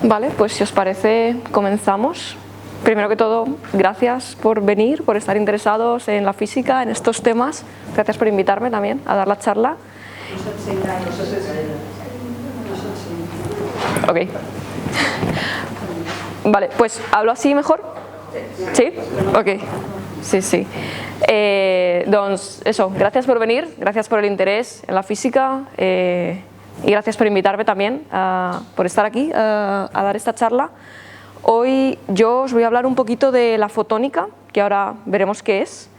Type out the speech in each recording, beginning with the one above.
Vale, pues si os parece, comenzamos. Primero que todo, gracias por venir, por estar interesados en la física, en estos temas. Gracias por invitarme también a dar la charla. Ok. Vale, pues ¿hablo así mejor? ¿Sí? Ok. Sí. Doncs eso, gracias por venir, gracias por el interés en la física y gracias por invitarme también, por estar aquí a dar esta charla. Hoy yo os voy a hablar un poquito de la fotónica, que ahora veremos qué es.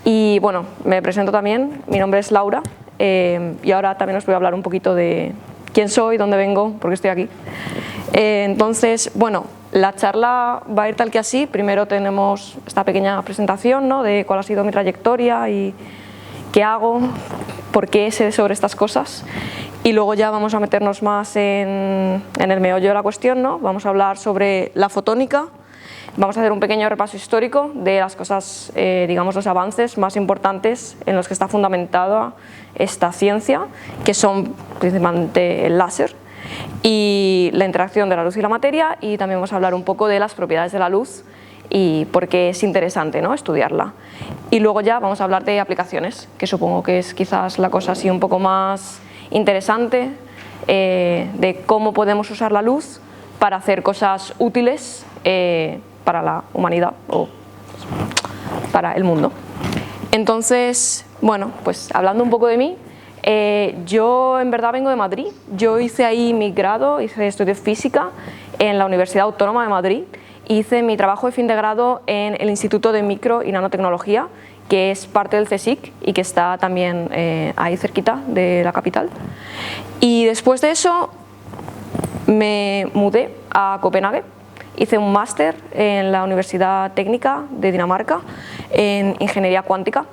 Y bueno, me presento también, mi nombre es Laura y ahora también os voy a hablar un poquito de quién soy, dónde vengo, por qué estoy aquí. Entonces, bueno, la charla va a ir tal que así. Primero tenemos esta pequeña presentación, ¿no?, de cuál ha sido mi trayectoria y qué hago, por qué sé sobre estas cosas. Y luego ya vamos a meternos más en el meollo de la cuestión, ¿no? Vamos a hablar sobre la fotónica, vamos a hacer un pequeño repaso histórico de las cosas, digamos, los avances más importantes en los que está fundamentada esta ciencia, que son principalmente el láser y la interacción de la luz y la materia, y también vamos a hablar un poco de las propiedades de la luz y por qué es interesante, ¿no?, estudiarla. Y luego ya vamos a hablar de aplicaciones, que supongo que es quizás la cosa así un poco más interesante, de cómo podemos usar la luz para hacer cosas útiles para la humanidad o para el mundo. Entonces, bueno, pues hablando un poco de mí, yo en verdad vengo de Madrid. Yo hice ahí mi grado, estudié física en la Universidad Autónoma de Madrid. Hice mi trabajo de fin de grado en el Instituto de Micro y Nanotecnología, que es parte del CSIC y que está también ahí cerquita de la capital. Y después de eso me mudé a Copenhague. Hice un máster en la Universidad Técnica de Dinamarca en Ingeniería Cuántica.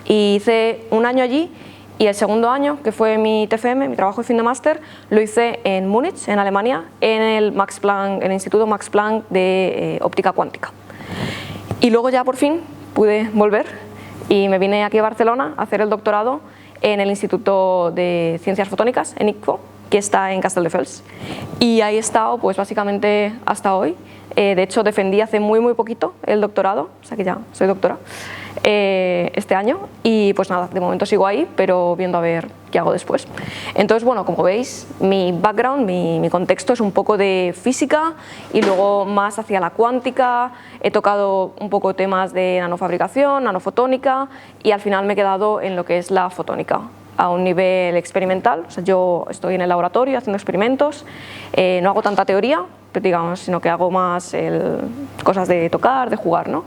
Y hice un año allí. Y el segundo año, que fue mi TFM, mi trabajo de fin de máster, lo hice en Múnich, en Alemania, en el Instituto Max Planck de óptica cuántica. Y luego ya por fin pude volver y me vine aquí a Barcelona a hacer el doctorado en el Instituto de Ciencias Fotónicas, en ICFO, que está en Castelldefels. Y ahí he estado pues básicamente hasta hoy. De hecho defendí hace muy poquito el doctorado, o sea que ya soy doctora este año, y pues nada, de momento sigo ahí, pero viendo a ver qué hago después. Entonces, bueno, como veis, mi background, mi contexto es un poco de física y luego más hacia la cuántica. He tocado un poco temas de nanofabricación, nanofotónica, y al final me he quedado en lo que es la fotónica a un nivel experimental. O sea, yo estoy en el laboratorio haciendo experimentos, no hago tanta teoría, digamos, sino que hago más cosas de tocar, de jugar, ¿no?,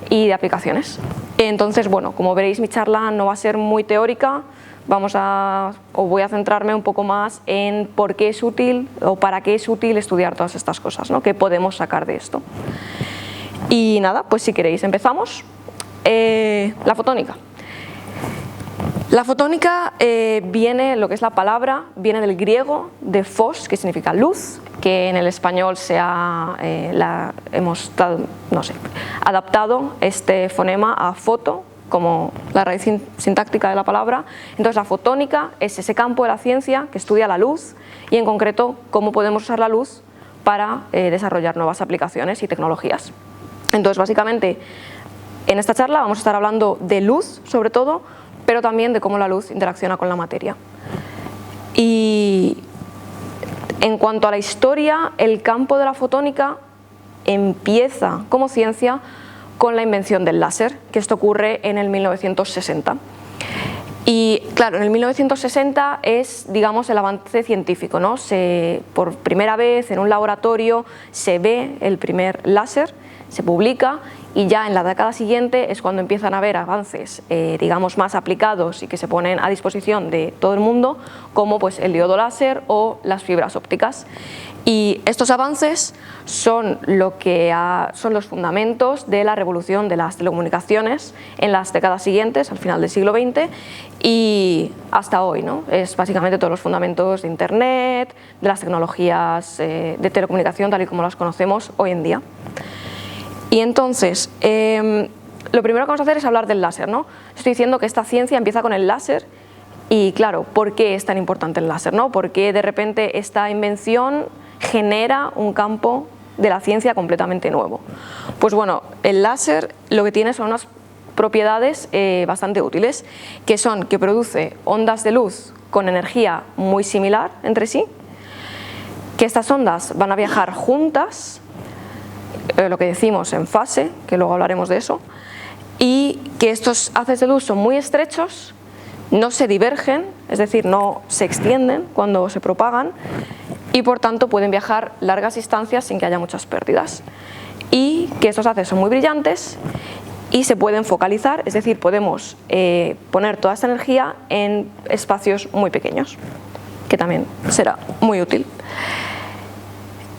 y de aplicaciones. Entonces, bueno, como veréis, mi charla no va a ser muy teórica. Voy a centrarme un poco más en por qué es útil o para qué es útil estudiar todas estas cosas, ¿no?, qué podemos sacar de esto. Y nada, pues si queréis empezamos. La fotónica. La fotónica lo que es la palabra, viene del griego de phos, que significa luz, que en el español hemos adaptado este fonema a foto, como la raíz sintáctica de la palabra. Entonces la fotónica es ese campo de la ciencia que estudia la luz y en concreto cómo podemos usar la luz para desarrollar nuevas aplicaciones y tecnologías. Entonces básicamente en esta charla vamos a estar hablando de luz sobre todo, pero también de cómo la luz interacciona con la materia. Y en cuanto a la historia, el campo de la fotónica empieza como ciencia con la invención del láser, que esto ocurre en el 1960. Y claro, en el 1960 es, digamos, el avance científico, ¿no? Por primera vez en un laboratorio se ve el primer láser, se publica, y ya en la década siguiente es cuando empiezan a haber avances, digamos, más aplicados y que se ponen a disposición de todo el mundo, como pues el diodo láser o las fibras ópticas. Y estos avances son son los fundamentos de la revolución de las telecomunicaciones en las décadas siguientes, al final del siglo XX y hasta hoy, ¿no? Es básicamente todos los fundamentos de Internet, de las tecnologías de telecomunicación tal y como las conocemos hoy en día. Y entonces, lo primero que vamos a hacer es hablar del láser, ¿no? Estoy diciendo que esta ciencia empieza con el láser y claro, ¿por qué es tan importante el láser, ¿no? ¿Por qué de repente esta invención genera un campo de la ciencia completamente nuevo. Pues bueno, el láser lo que tiene son unas propiedades bastante útiles, que son que produce ondas de luz con energía muy similar entre sí, que estas ondas van a viajar juntas, lo que decimos en fase, que luego hablaremos de eso, y que estos haces de luz son muy estrechos, no se divergen, es decir, no se extienden cuando se propagan, y por tanto pueden viajar largas distancias sin que haya muchas pérdidas. Y que estos haces son muy brillantes y se pueden focalizar, es decir, podemos poner toda esta energía en espacios muy pequeños, que también será muy útil.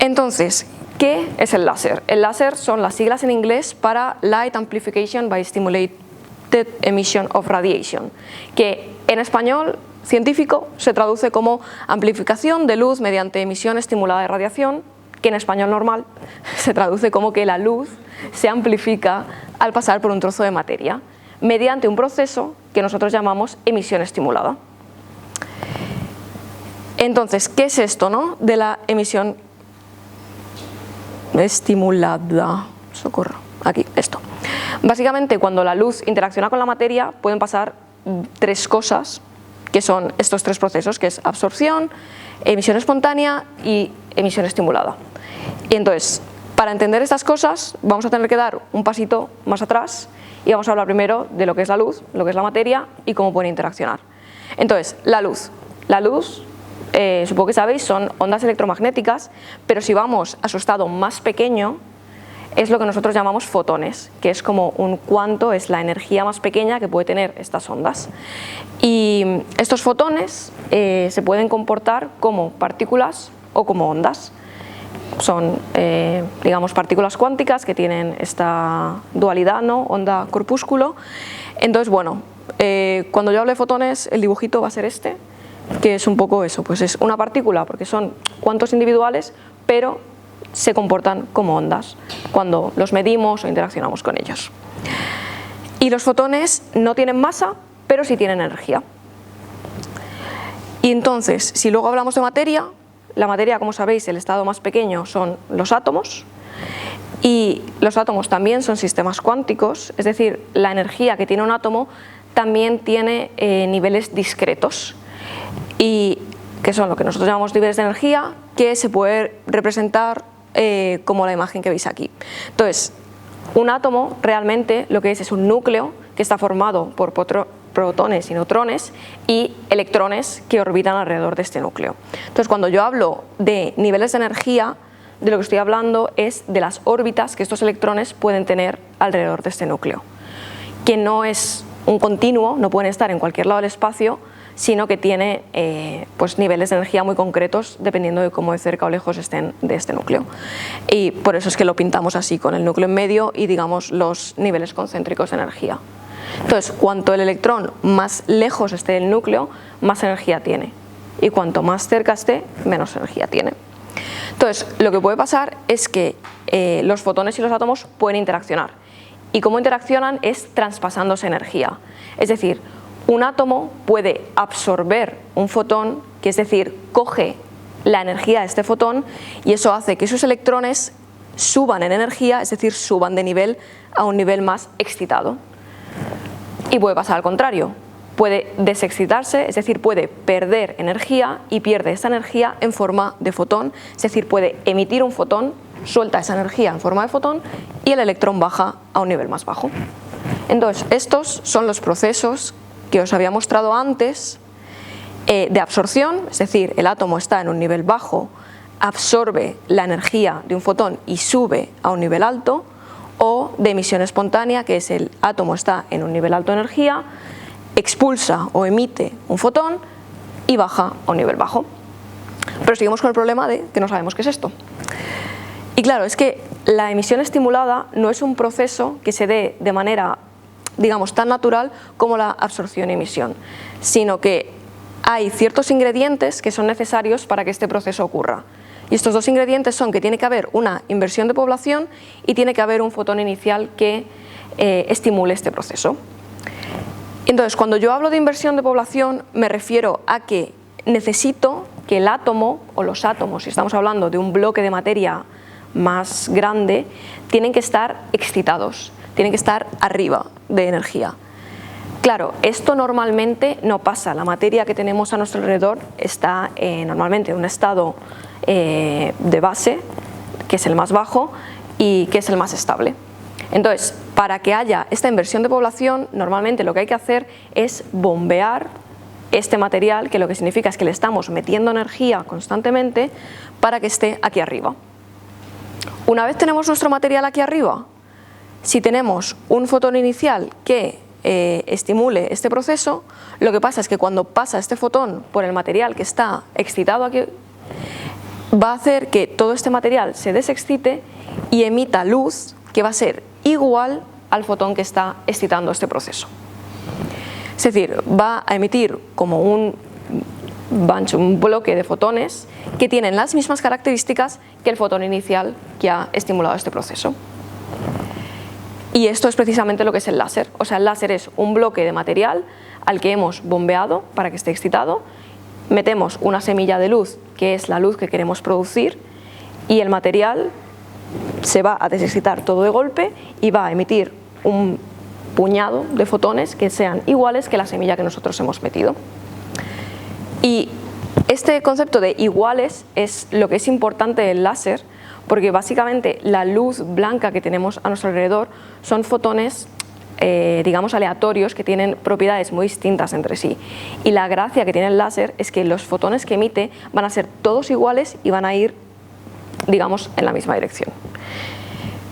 Entonces, ¿qué es el láser? El láser son las siglas en inglés para Light Amplification by Stimulated Emission of Radiation, que en español científico se traduce como amplificación de luz mediante emisión estimulada de radiación, que en español normal se traduce como que la luz se amplifica al pasar por un trozo de materia, mediante un proceso que nosotros llamamos emisión estimulada. Entonces, ¿qué es esto, no? De la emisión estimulada. Socorro. Aquí, esto. Básicamente, cuando la luz interacciona con la materia, pueden pasar tres cosas, que son estos tres procesos, que es absorción, emisión espontánea y emisión estimulada. Y entonces, para entender estas cosas, vamos a tener que dar un pasito más atrás y vamos a hablar primero de lo que es la luz, lo que es la materia y cómo pueden interaccionar. Entonces, la luz. La luz, supongo que sabéis, son ondas electromagnéticas, pero si vamos a su estado más pequeño, es lo que nosotros llamamos fotones, que es como un cuanto, es la energía más pequeña que puede tener estas ondas. Y estos fotones se pueden comportar como partículas o como ondas. Son, digamos, partículas cuánticas que tienen esta dualidad, ¿no? Onda-corpúsculo. Entonces, bueno, cuando yo hable de fotones, el dibujito va a ser este, que es un poco eso, pues es una partícula, porque son cuantos individuales, pero se comportan como ondas cuando los medimos o interaccionamos con ellos. Y los fotones no tienen masa, pero sí tienen energía. Y entonces, si luego hablamos de materia, la materia, como sabéis, el estado más pequeño son los átomos, y los átomos también son sistemas cuánticos, es decir, la energía que tiene un átomo también tiene niveles discretos, y que son lo que nosotros llamamos niveles de energía, que se puede representar como la imagen que veis aquí. Entonces, un átomo realmente lo que es un núcleo que está formado por protones y neutrones y electrones que orbitan alrededor de este núcleo. Entonces, cuando yo hablo de niveles de energía, de lo que estoy hablando es de las órbitas que estos electrones pueden tener alrededor de este núcleo, que no es un continuo, no pueden estar en cualquier lado del espacio, sino que tiene pues niveles de energía muy concretos dependiendo de cómo de cerca o lejos estén de este núcleo. Y por eso es que lo pintamos así, con el núcleo en medio y digamos los niveles concéntricos de energía. Entonces, cuanto el electrón más lejos esté del núcleo, más energía tiene. Y cuanto más cerca esté, menos energía tiene. Entonces, lo que puede pasar es que los fotones y los átomos pueden interaccionar. Y cómo interaccionan es traspasándose energía. Es decir, un átomo puede absorber un fotón, que es decir, coge la energía de este fotón, y eso hace que sus electrones suban en energía, es decir, suban de nivel a un nivel más excitado. Y puede pasar al contrario, puede desexcitarse, es decir, puede perder energía y pierde esa energía en forma de fotón, es decir, puede emitir un fotón, suelta esa energía en forma de fotón y el electrón baja a un nivel más bajo. Entonces, estos son los procesos que os había mostrado antes de absorción, es decir, el átomo está en un nivel bajo, absorbe la energía de un fotón y sube a un nivel alto, o de emisión espontánea, que es el átomo está en un nivel alto de energía, expulsa o emite un fotón y baja a un nivel bajo. Pero seguimos con el problema de que no sabemos qué es esto. Y claro, es que la emisión estimulada no es un proceso que se dé de manera, digamos, tan natural como la absorción y emisión, sino que hay ciertos ingredientes que son necesarios para que este proceso ocurra. Y estos dos ingredientes son que tiene que haber una inversión de población y tiene que haber un fotón inicial que estimule este proceso. Entonces, cuando yo hablo de inversión de población, me refiero a que necesito que el átomo o los átomos, si estamos hablando de un bloque de materia más grande, tienen que estar excitados, tienen que estar arriba de energía. Claro, esto normalmente no pasa. La materia que tenemos a nuestro alrededor está normalmente en un estado de base, que es el más bajo y que es el más estable. Entonces, para que haya esta inversión de población, normalmente lo que hay que hacer es bombear este material, que lo que significa es que le estamos metiendo energía constantemente para que esté aquí arriba. Una vez tenemos nuestro material aquí arriba, si tenemos un fotón inicial que estimule este proceso, lo que pasa es que cuando pasa este fotón por el material que está excitado aquí, va a hacer que todo este material se desexcite y emita luz que va a ser igual al fotón que está excitando este proceso. Es decir, va a emitir como un bloque de fotones que tienen las mismas características que el fotón inicial que ha estimulado este proceso. Y esto es precisamente lo que es el láser. O sea, el láser es un bloque de material al que hemos bombeado para que esté excitado, metemos una semilla de luz, que es la luz que queremos producir, y el material se va a desexcitar todo de golpe y va a emitir un puñado de fotones que sean iguales que la semilla que nosotros hemos metido. Y este concepto de iguales es lo que es importante del láser, porque básicamente la luz blanca que tenemos a nuestro alrededor son fotones, digamos, aleatorios que tienen propiedades muy distintas entre sí. Y la gracia que tiene el láser es que los fotones que emite van a ser todos iguales y van a ir, digamos, en la misma dirección.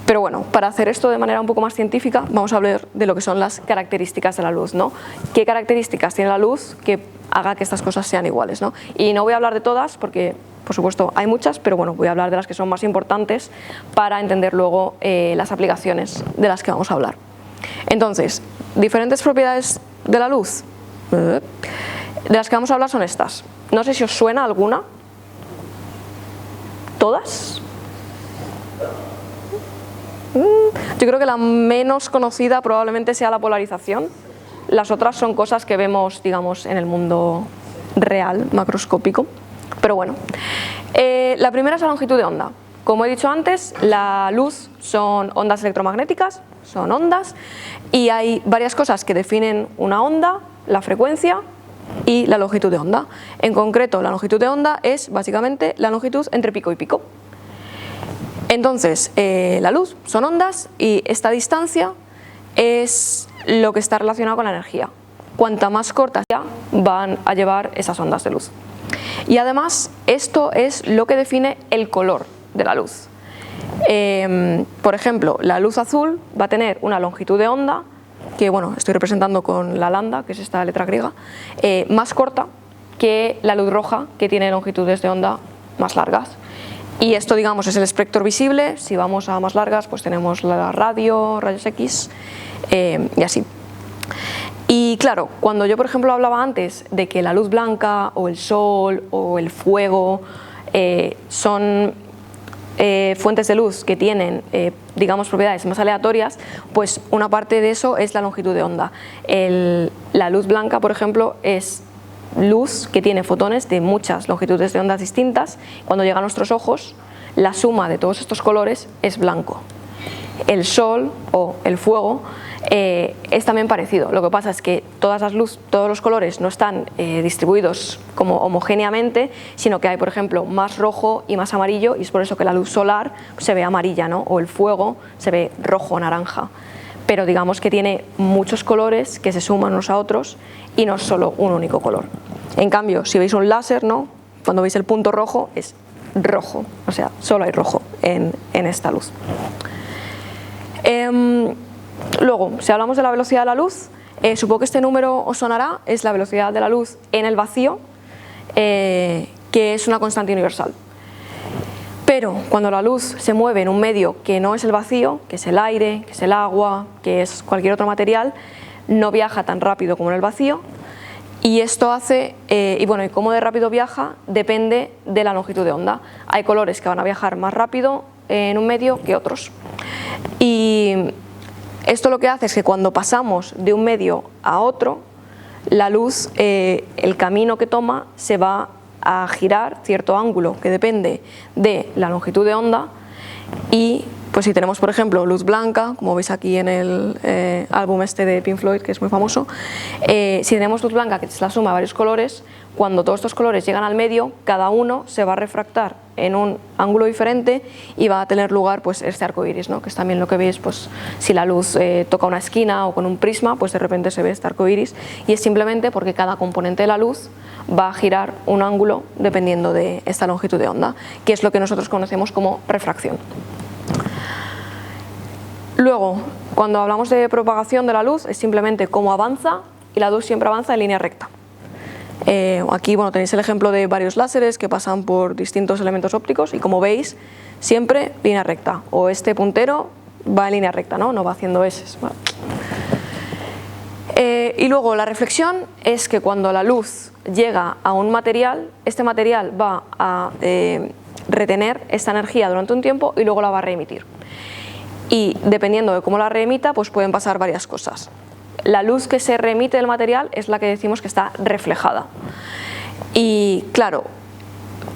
Pero bueno, para hacer esto de manera un poco más científica, vamos a hablar de lo que son las características de la luz, ¿no? ¿Qué características tiene la luz que haga que estas cosas sean iguales, ¿no? Y no voy a hablar de todas porque, por supuesto, hay muchas, pero bueno, voy a hablar de las que son más importantes para entender luego las aplicaciones de las que vamos a hablar. Entonces, diferentes propiedades de la luz. De las que vamos a hablar son estas. No sé si os suena alguna. ¿Todas? Yo creo que la menos conocida probablemente sea la polarización. Las otras son cosas que vemos, digamos, en el mundo real, macroscópico. Pero bueno, la primera es la longitud de onda. Como he dicho antes, la luz son ondas electromagnéticas, son ondas, y hay varias cosas que definen una onda: la frecuencia y la longitud de onda. En concreto, la longitud de onda es básicamente la longitud entre pico y pico. Entonces, la luz son ondas y esta distancia es lo que está relacionado con la energía. Cuanta más corta sea, van a llevar esas ondas de luz. Y además, esto es lo que define el color de la luz. Por ejemplo, la luz azul va a tener una longitud de onda, que bueno, estoy representando con la lambda, que es esta letra griega, más corta que la luz roja, que tiene longitudes de onda más largas. Y esto, digamos, es el espectro visible. Si vamos a más largas, pues tenemos la radio, rayos X y así. Y claro, cuando yo, por ejemplo, hablaba antes de que la luz blanca o el sol o el fuego son fuentes de luz que tienen, digamos, propiedades más aleatorias, pues una parte de eso es la longitud de onda. La luz blanca, por ejemplo, es luz que tiene fotones de muchas longitudes de ondas distintas. Cuando llega a nuestros ojos, la suma de todos estos colores es blanco. El sol o el fuego es también parecido. Lo que pasa es que todos los colores no están distribuidos como homogéneamente, sino que hay, por ejemplo, más rojo y más amarillo, y es por eso que la luz solar se ve amarilla, ¿no? O el fuego se ve rojo o naranja. Pero digamos que tiene muchos colores que se suman unos a otros y no es solo un único color. En cambio, si veis un láser, ¿no? Cuando veis el punto rojo es rojo, o sea, solo hay rojo en esta luz. Luego, si hablamos de la velocidad de la luz, supongo que este número os sonará, es la velocidad de la luz en el vacío, que es una constante universal. Pero cuando la luz se mueve en un medio que no es el vacío, que es el aire, que es el agua, que es cualquier otro material, no viaja tan rápido como en el vacío, y esto hace, y cómo de rápido viaja depende de la longitud de onda. Hay colores que van a viajar más rápido en un medio que otros. Y esto lo que hace es que cuando pasamos de un medio a otro, la luz, el camino que toma se va a girar cierto ángulo que depende de la longitud de onda. Y pues si tenemos, por ejemplo, luz blanca, como veis aquí en el álbum este de Pink Floyd, que es muy famoso, si tenemos luz blanca, que es la suma de varios colores, cuando todos estos colores llegan al medio, cada uno se va a refractar en un ángulo diferente y va a tener lugar pues este arco iris, ¿no? Que es también lo que veis, pues si la luz toca una esquina o con un prisma, pues de repente se ve este arco iris, y es simplemente porque cada componente de la luz va a girar un ángulo dependiendo de esta longitud de onda, que es lo que nosotros conocemos como refracción. Luego, cuando hablamos de propagación de la luz, es simplemente cómo avanza, y la luz siempre avanza en línea recta. Aquí tenéis el ejemplo de varios láseres que pasan por distintos elementos ópticos, y como veis, siempre línea recta, o este puntero va en línea recta, no va haciendo S. ¿Vale? Y luego la reflexión es que cuando la luz llega a un material, este material va a retener esta energía durante un tiempo y luego la va a reemitir. Y dependiendo de cómo la reemita, pues pueden pasar varias cosas. La luz que se reemite del material es la que decimos que está reflejada. Y claro,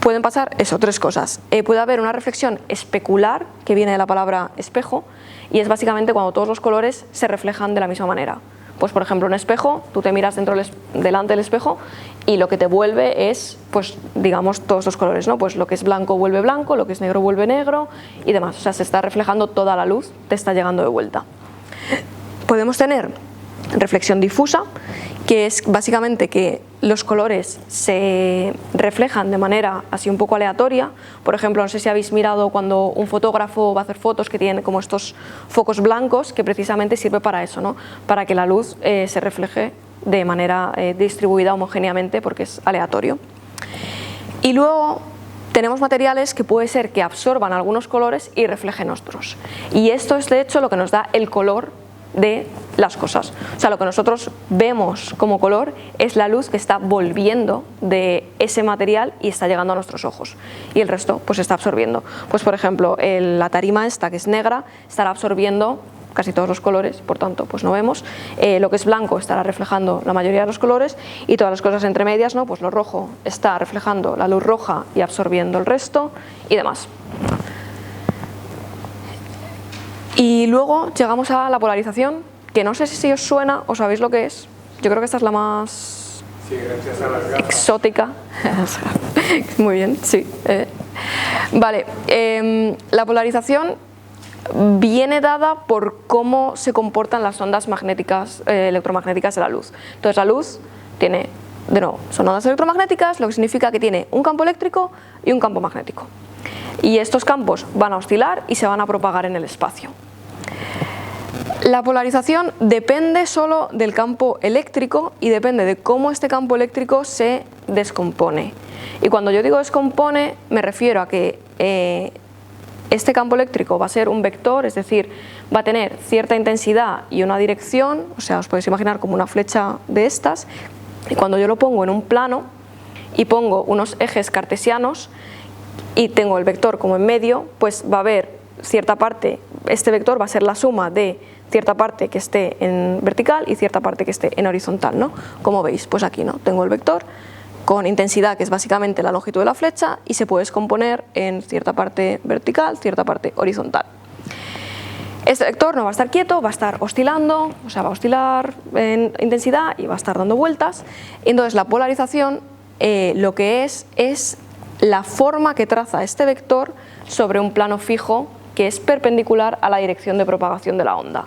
pueden pasar tres cosas. Puede haber una reflexión especular, que viene de la palabra espejo, y es básicamente cuando todos los colores se reflejan de la misma manera. Pues por ejemplo, un espejo, tú te miras delante del espejo y lo que te vuelve es, pues digamos, todos los colores, ¿no? Pues lo que es blanco vuelve blanco, lo que es negro vuelve negro y demás. O sea, se está reflejando toda la luz, te está llegando de vuelta. Podemos tener reflexión difusa, que es básicamente que los colores se reflejan de manera así un poco aleatoria. Por ejemplo, no sé si habéis mirado cuando un fotógrafo va a hacer fotos que tienen como estos focos blancos, que precisamente sirve para eso, ¿no? Para que la luz se refleje de manera distribuida homogéneamente, porque es aleatorio. Y luego tenemos materiales que puede ser que absorban algunos colores y reflejen otros. Y esto es de hecho lo que nos da el color de las cosas. O sea, lo que nosotros vemos como color es la luz que está volviendo de ese material y está llegando a nuestros ojos, y el resto pues está absorbiendo. Pues por ejemplo, la tarima esta, que es negra, estará absorbiendo casi todos los colores, por tanto pues no vemos. Lo que es blanco estará reflejando la mayoría de los colores, y todas las cosas entre medias, ¿no? Pues lo rojo está reflejando la luz roja y absorbiendo el resto y demás. Y luego llegamos a la polarización, que no sé si os suena o sabéis lo que es. Yo creo que esta es la más exótica. Muy bien, sí. Vale, la polarización viene dada por cómo se comportan las ondas magnéticas, electromagnéticas de la luz. Entonces la luz tiene, de nuevo, son ondas electromagnéticas, lo que significa que tiene un campo eléctrico y un campo magnético. Y estos campos van a oscilar y se van a propagar en el espacio. La polarización depende solo del campo eléctrico y depende de cómo este campo eléctrico se descompone. Y cuando yo digo descompone, me refiero a que este campo eléctrico va a ser un vector, es decir, va a tener cierta intensidad y una dirección, o sea, os podéis imaginar como una flecha de estas, y cuando yo lo pongo en un plano y pongo unos ejes cartesianos y tengo el vector como en medio, pues va a haber cierta parte, este vector va a ser la suma de cierta parte que esté en vertical y cierta parte que esté en horizontal, ¿no? Como veis, pues aquí, ¿no? Tengo el vector con intensidad, que es básicamente la longitud de la flecha, y se puede descomponer en cierta parte vertical, cierta parte horizontal. Este vector no va a estar quieto, va a estar oscilando, o sea, va a oscilar en intensidad y va a estar dando vueltas. Entonces la polarización lo que es la forma que traza este vector sobre un plano fijo que es perpendicular a la dirección de propagación de la onda.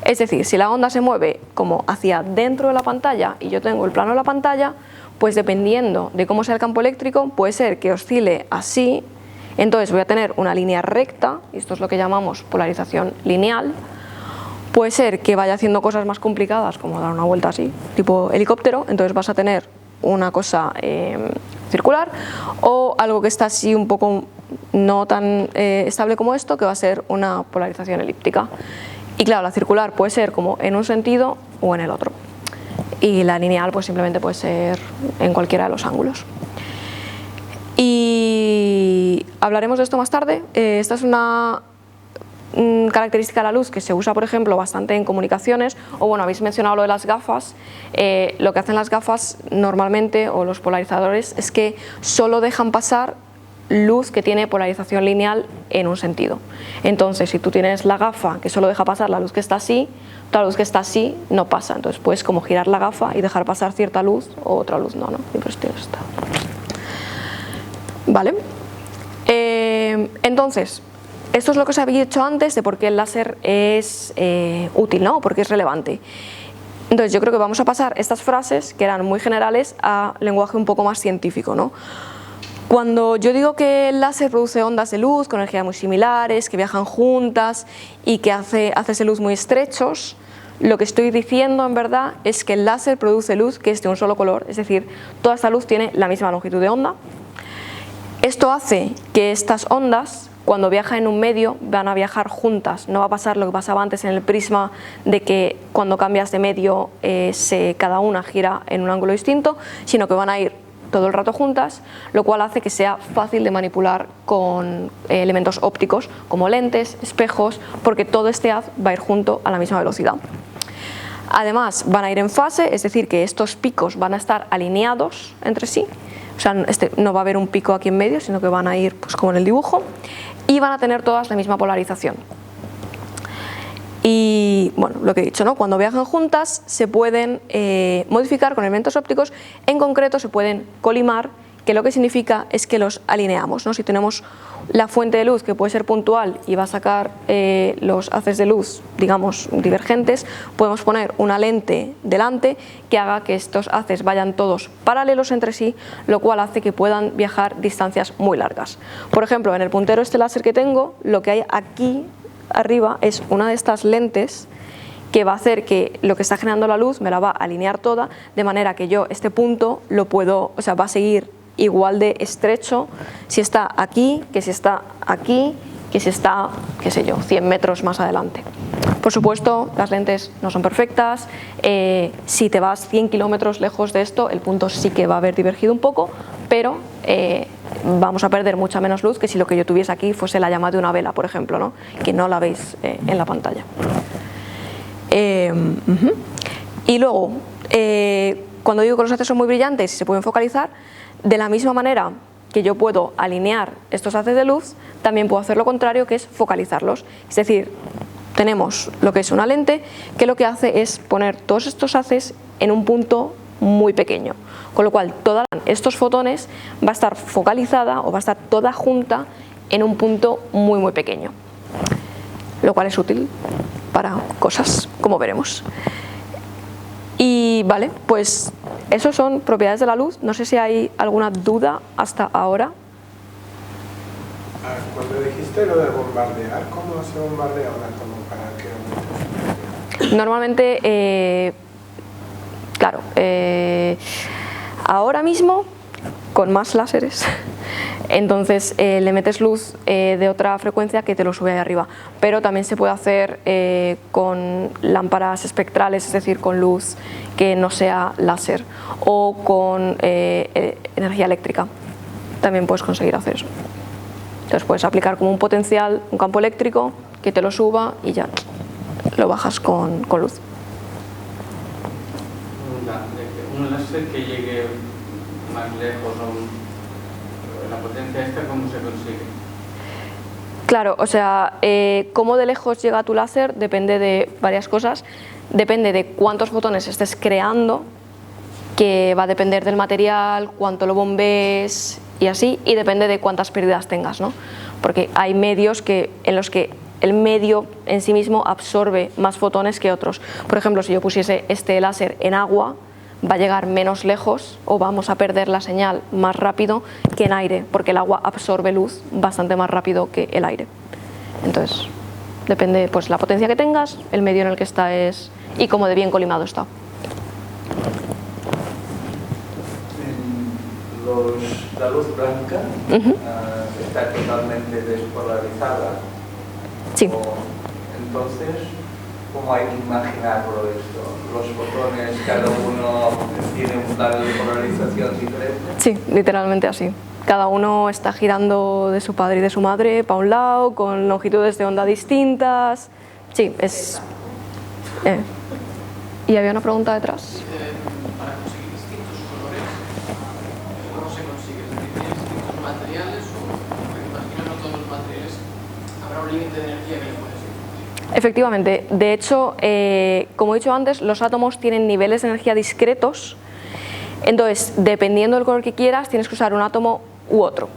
Es decir, si la onda se mueve como hacia dentro de la pantalla y yo tengo el plano de la pantalla, pues dependiendo de cómo sea el campo eléctrico, puede ser que oscile así, entonces voy a tener una línea recta, y esto es lo que llamamos polarización lineal. Puede ser que vaya haciendo cosas más complicadas, como dar una vuelta así, tipo helicóptero, entonces vas a tener una cosa circular, o algo que está así un poco no tan estable como esto, que va a ser una polarización elíptica. Y claro, la circular puede ser como en un sentido o en el otro, y la lineal pues simplemente puede ser en cualquiera de los ángulos. Y hablaremos de esto más tarde. Esta es una característica de la luz que se usa, por ejemplo, bastante en comunicaciones, o bueno, habéis mencionado lo de las gafas. Lo que hacen las gafas normalmente, o los polarizadores, es que solo dejan pasar luz que tiene polarización lineal en un sentido. Entonces, si tú tienes la gafa que solo deja pasar la luz que está así, toda la luz que está así no pasa. Entonces puedes como girar la gafa y dejar pasar cierta luz o otra luz no. Y pues tienes esta. Vale. Entonces, esto es lo que os había dicho antes de por qué el láser es útil, ¿no? Porque es relevante. Entonces yo creo que vamos a pasar estas frases, que eran muy generales, a lenguaje un poco más científico, ¿no? Cuando yo digo que el láser produce ondas de luz con energías muy similares, que viajan juntas y que hace haces de luz muy estrechos, lo que estoy diciendo en verdad es que el láser produce luz que es de un solo color, es decir, toda esta luz tiene la misma longitud de onda. Esto hace que estas ondas, cuando viajan en un medio, van a viajar juntas. No va a pasar lo que pasaba antes en el prisma, de que cuando cambias de medio cada una gira en un ángulo distinto, sino que van a ir todo el rato juntas, lo cual hace que sea fácil de manipular con elementos ópticos como lentes, espejos, porque todo este haz va a ir junto a la misma velocidad. Además van a ir en fase, es decir que estos picos van a estar alineados entre sí, o sea, no va a haber un pico aquí en medio, sino que van a ir pues como en el dibujo, y van a tener todas la misma polarización. Y bueno, lo que he dicho, ¿no? Cuando viajan juntas se pueden modificar con elementos ópticos, en concreto se pueden colimar, que lo que significa es que los alineamos, ¿no? Si tenemos la fuente de luz que puede ser puntual y va a sacar los haces de luz, digamos, divergentes, podemos poner una lente delante que haga que estos haces vayan todos paralelos entre sí, lo cual hace que puedan viajar distancias muy largas. Por ejemplo, en el puntero este láser que tengo, lo que hay aquí arriba es una de estas lentes que va a hacer que lo que está generando la luz me la va a alinear toda, de manera que yo este punto lo puedo, o sea, va a seguir igual de estrecho si está aquí, que si está aquí, que si está, qué sé yo, 100 metros más adelante. Por supuesto, las lentes no son perfectas, si te vas 100 kilómetros lejos de esto, el punto sí que va a haber divergido un poco, pero vamos a perder mucha menos luz que si lo que yo tuviese aquí fuese la llama de una vela, por ejemplo, ¿no? Que no la veis en la pantalla. Y luego, cuando digo que los haces son muy brillantes y se pueden focalizar, de la misma manera que yo puedo alinear estos haces de luz, también puedo hacer lo contrario, que es focalizarlos. Es decir, tenemos lo que es una lente que lo que hace es poner todos estos haces en un punto muy pequeño, con lo cual todos estos fotones va a estar focalizada o va a estar toda junta en un punto muy muy pequeño, lo cual es útil para cosas, como veremos. Y vale, pues eso son propiedades de la luz. No sé si hay alguna duda hasta ahora. Cuando dijiste lo de bombardear, ¿cómo se bombardea un átomo para que aumente? Normalmente, claro, ahora mismo con más láseres, entonces le metes luz de otra frecuencia que te lo sube ahí arriba, pero también se puede hacer con lámparas espectrales, es decir, con luz que no sea láser, o con energía eléctrica, también puedes conseguir hacer eso. Entonces puedes aplicar como un potencial, un campo eléctrico que te lo suba y ya lo bajas con luz. Un láser que llegue más lejos, la potencia esta, ¿cómo se consigue? Claro, o sea, cómo de lejos llega tu láser depende de varias cosas. Depende de cuántos fotones estés creando, que va a depender del material, cuánto lo bombees y así, y depende de cuántas pérdidas tengas, ¿no? Porque hay medios en los que el medio en sí mismo absorbe más fotones que otros. Por ejemplo, si yo pusiese este láser en agua, va a llegar menos lejos o vamos a perder la señal más rápido que en aire, porque el agua absorbe luz bastante más rápido que el aire. Entonces, depende pues la potencia que tengas, el medio en el que está y cómo de bien colimado está. La luz blanca está totalmente despolarizada. Sí. Entonces, ¿cómo hay que imaginarlo esto? ¿Los fotones, cada uno tiene un grado de polarización diferente? Sí, literalmente así. Cada uno está girando de su padre y de su madre para un lado, con longitudes de onda distintas. Sí, es... ¿Y había una pregunta detrás? Para conseguir distintos colores, ¿cómo se consigue? ¿Es decir, ¿tienes distintos materiales o, porque imagino no todos los materiales habrá un límite de energía que le puedes ir? Efectivamente, de hecho, como he dicho antes, los átomos tienen niveles de energía discretos, entonces, dependiendo del color que quieras, tienes que usar un átomo u otro,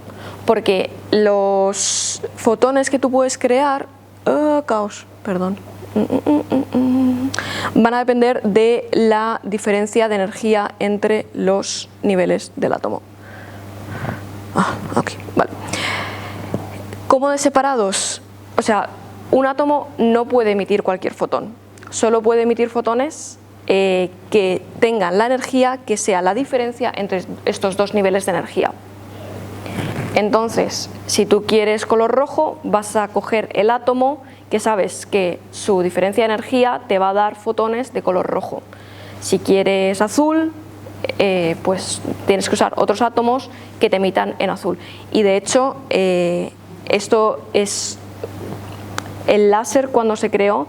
porque los fotones que tú puedes crear, caos, perdón, van a depender de la diferencia de energía entre los niveles del átomo. Ok, vale. ¿Cómo de separados? O sea, un átomo no puede emitir cualquier fotón, solo puede emitir fotones que tengan la energía que sea la diferencia entre estos dos niveles de energía. Entonces, si tú quieres color rojo, vas a coger el átomo que sabes que su diferencia de energía te va a dar fotones de color rojo. Si quieres azul, pues tienes que usar otros átomos que te emitan en azul. Y de hecho, esto es el láser. Cuando se creó,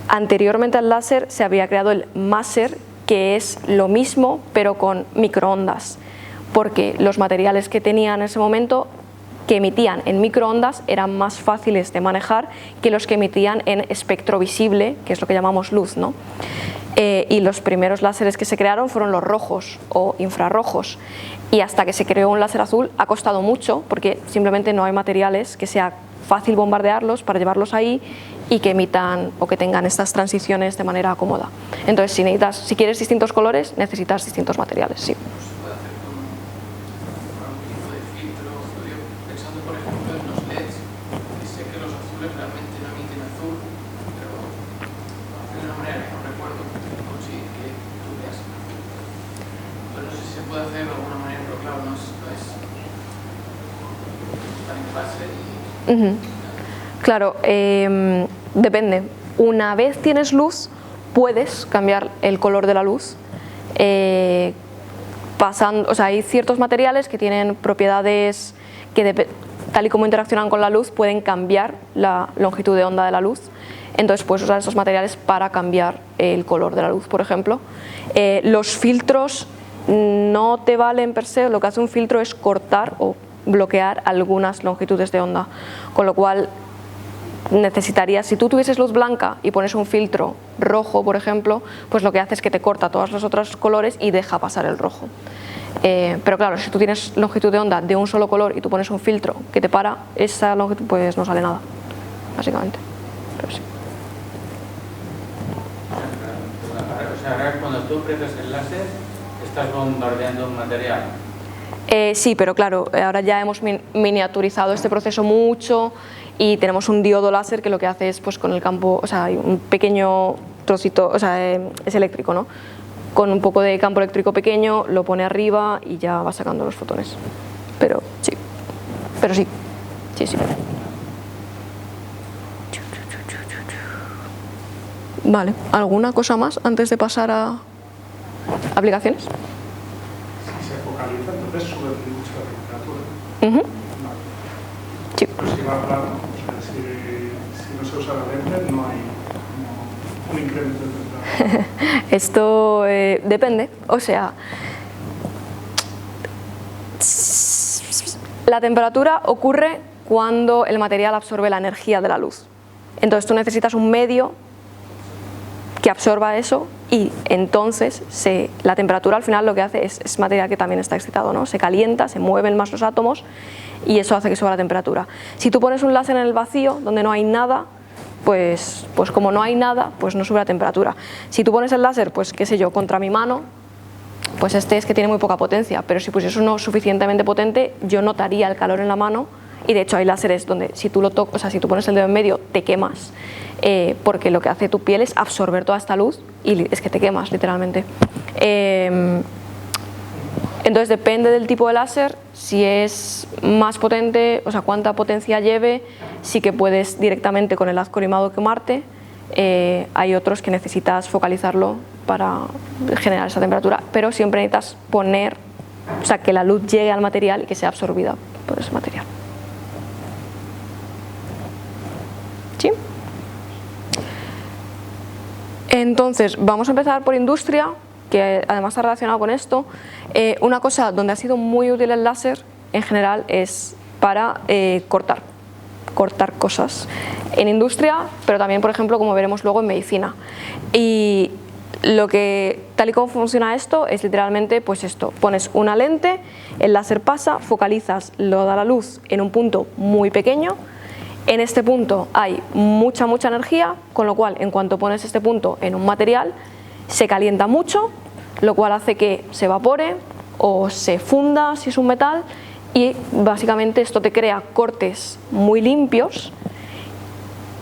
anteriormente al láser se había creado el máser, que es lo mismo pero con microondas, porque los materiales que tenían en ese momento que emitían en microondas eran más fáciles de manejar que los que emitían en espectro visible, que es lo que llamamos luz, ¿no? Y los primeros láseres que se crearon fueron los rojos o infrarrojos, y hasta que se creó un láser azul ha costado mucho, porque simplemente no hay materiales que sea fácil bombardearlos para llevarlos ahí y que emitan o que tengan estas transiciones de manera cómoda. Entonces, si quieres distintos colores, necesitas distintos materiales, sí. Puede hacer de alguna manera, pero claro, no es tan en fase. Claro, depende. Una vez tienes luz, puedes cambiar el color de la luz. O sea, hay ciertos materiales que tienen propiedades que, tal y como interaccionan con la luz, pueden cambiar la longitud de onda de la luz. Entonces puedes usar esos materiales para cambiar el color de la luz, por ejemplo. Los filtros no te valen per se. Lo que hace un filtro es cortar o bloquear algunas longitudes de onda, con lo cual necesitarías, si tú tuvieses luz blanca y pones un filtro rojo, por ejemplo, pues lo que hace es que te corta todos los otros colores y deja pasar el rojo. Pero claro, si tú tienes longitud de onda de un solo color y tú pones un filtro que te para esa longitud, pues no sale nada, básicamente. Pero sí. O sea, ahora cuando tú aprietas el láser, ¿estás bombardeando un material? Sí, pero claro, ahora ya hemos miniaturizado este proceso mucho y tenemos un diodo láser que lo que hace es, pues con el campo, o sea, hay un pequeño trocito, o sea, es eléctrico, ¿no? Con un poco de campo eléctrico pequeño, lo pone arriba y ya va sacando los fotones. Pero sí, sí. Vale, ¿alguna cosa más antes de pasar a aplicaciones? Si se focaliza, entonces sube mucho la temperatura. Vale. Sí. Pues si va plano, o sea, si no se usa la lente, no hay un incremento de temperatura. Esto depende, o sea, la temperatura ocurre cuando el material absorbe la energía de la luz. Entonces tú necesitas un medio que absorba eso y entonces la temperatura al final lo que hace es material que también está excitado, ¿no? Se calienta, se mueven más los átomos y eso hace que suba la temperatura. Si tú pones un láser en el vacío donde no hay nada, pues como no hay nada, pues no sube la temperatura. Si tú pones el láser, pues qué sé yo, contra mi mano, pues es que tiene muy poca potencia, pero si pusiese uno suficientemente potente, yo notaría el calor en la mano. Y de hecho hay láseres donde si tú lo tocas, o sea, si tú pones el dedo en medio, te quemas, porque lo que hace tu piel es absorber toda esta luz y es que te quemas literalmente. Entonces depende del tipo de láser, si es más potente, o sea, cuánta potencia lleve, sí que puedes directamente con el haz colimado quemarte. Hay otros que necesitas focalizarlo para generar esa temperatura, pero siempre necesitas poner O sea, que la luz llegue al material y que sea absorbida por ese material. ¿Sí? Entonces, vamos a empezar por industria, que además está relacionado con esto. Una cosa donde ha sido muy útil el láser, en general, es para cortar cosas. En industria, pero también, por ejemplo, como veremos luego en medicina. Y tal y como funciona esto, es literalmente pues esto. Pones una lente, el láser pasa, focalizas, lo da la luz en un punto muy pequeño. En este punto hay mucha energía, con lo cual en cuanto pones este punto en un material se calienta mucho, lo cual hace que se evapore o se funda si es un metal, y básicamente esto te crea cortes muy limpios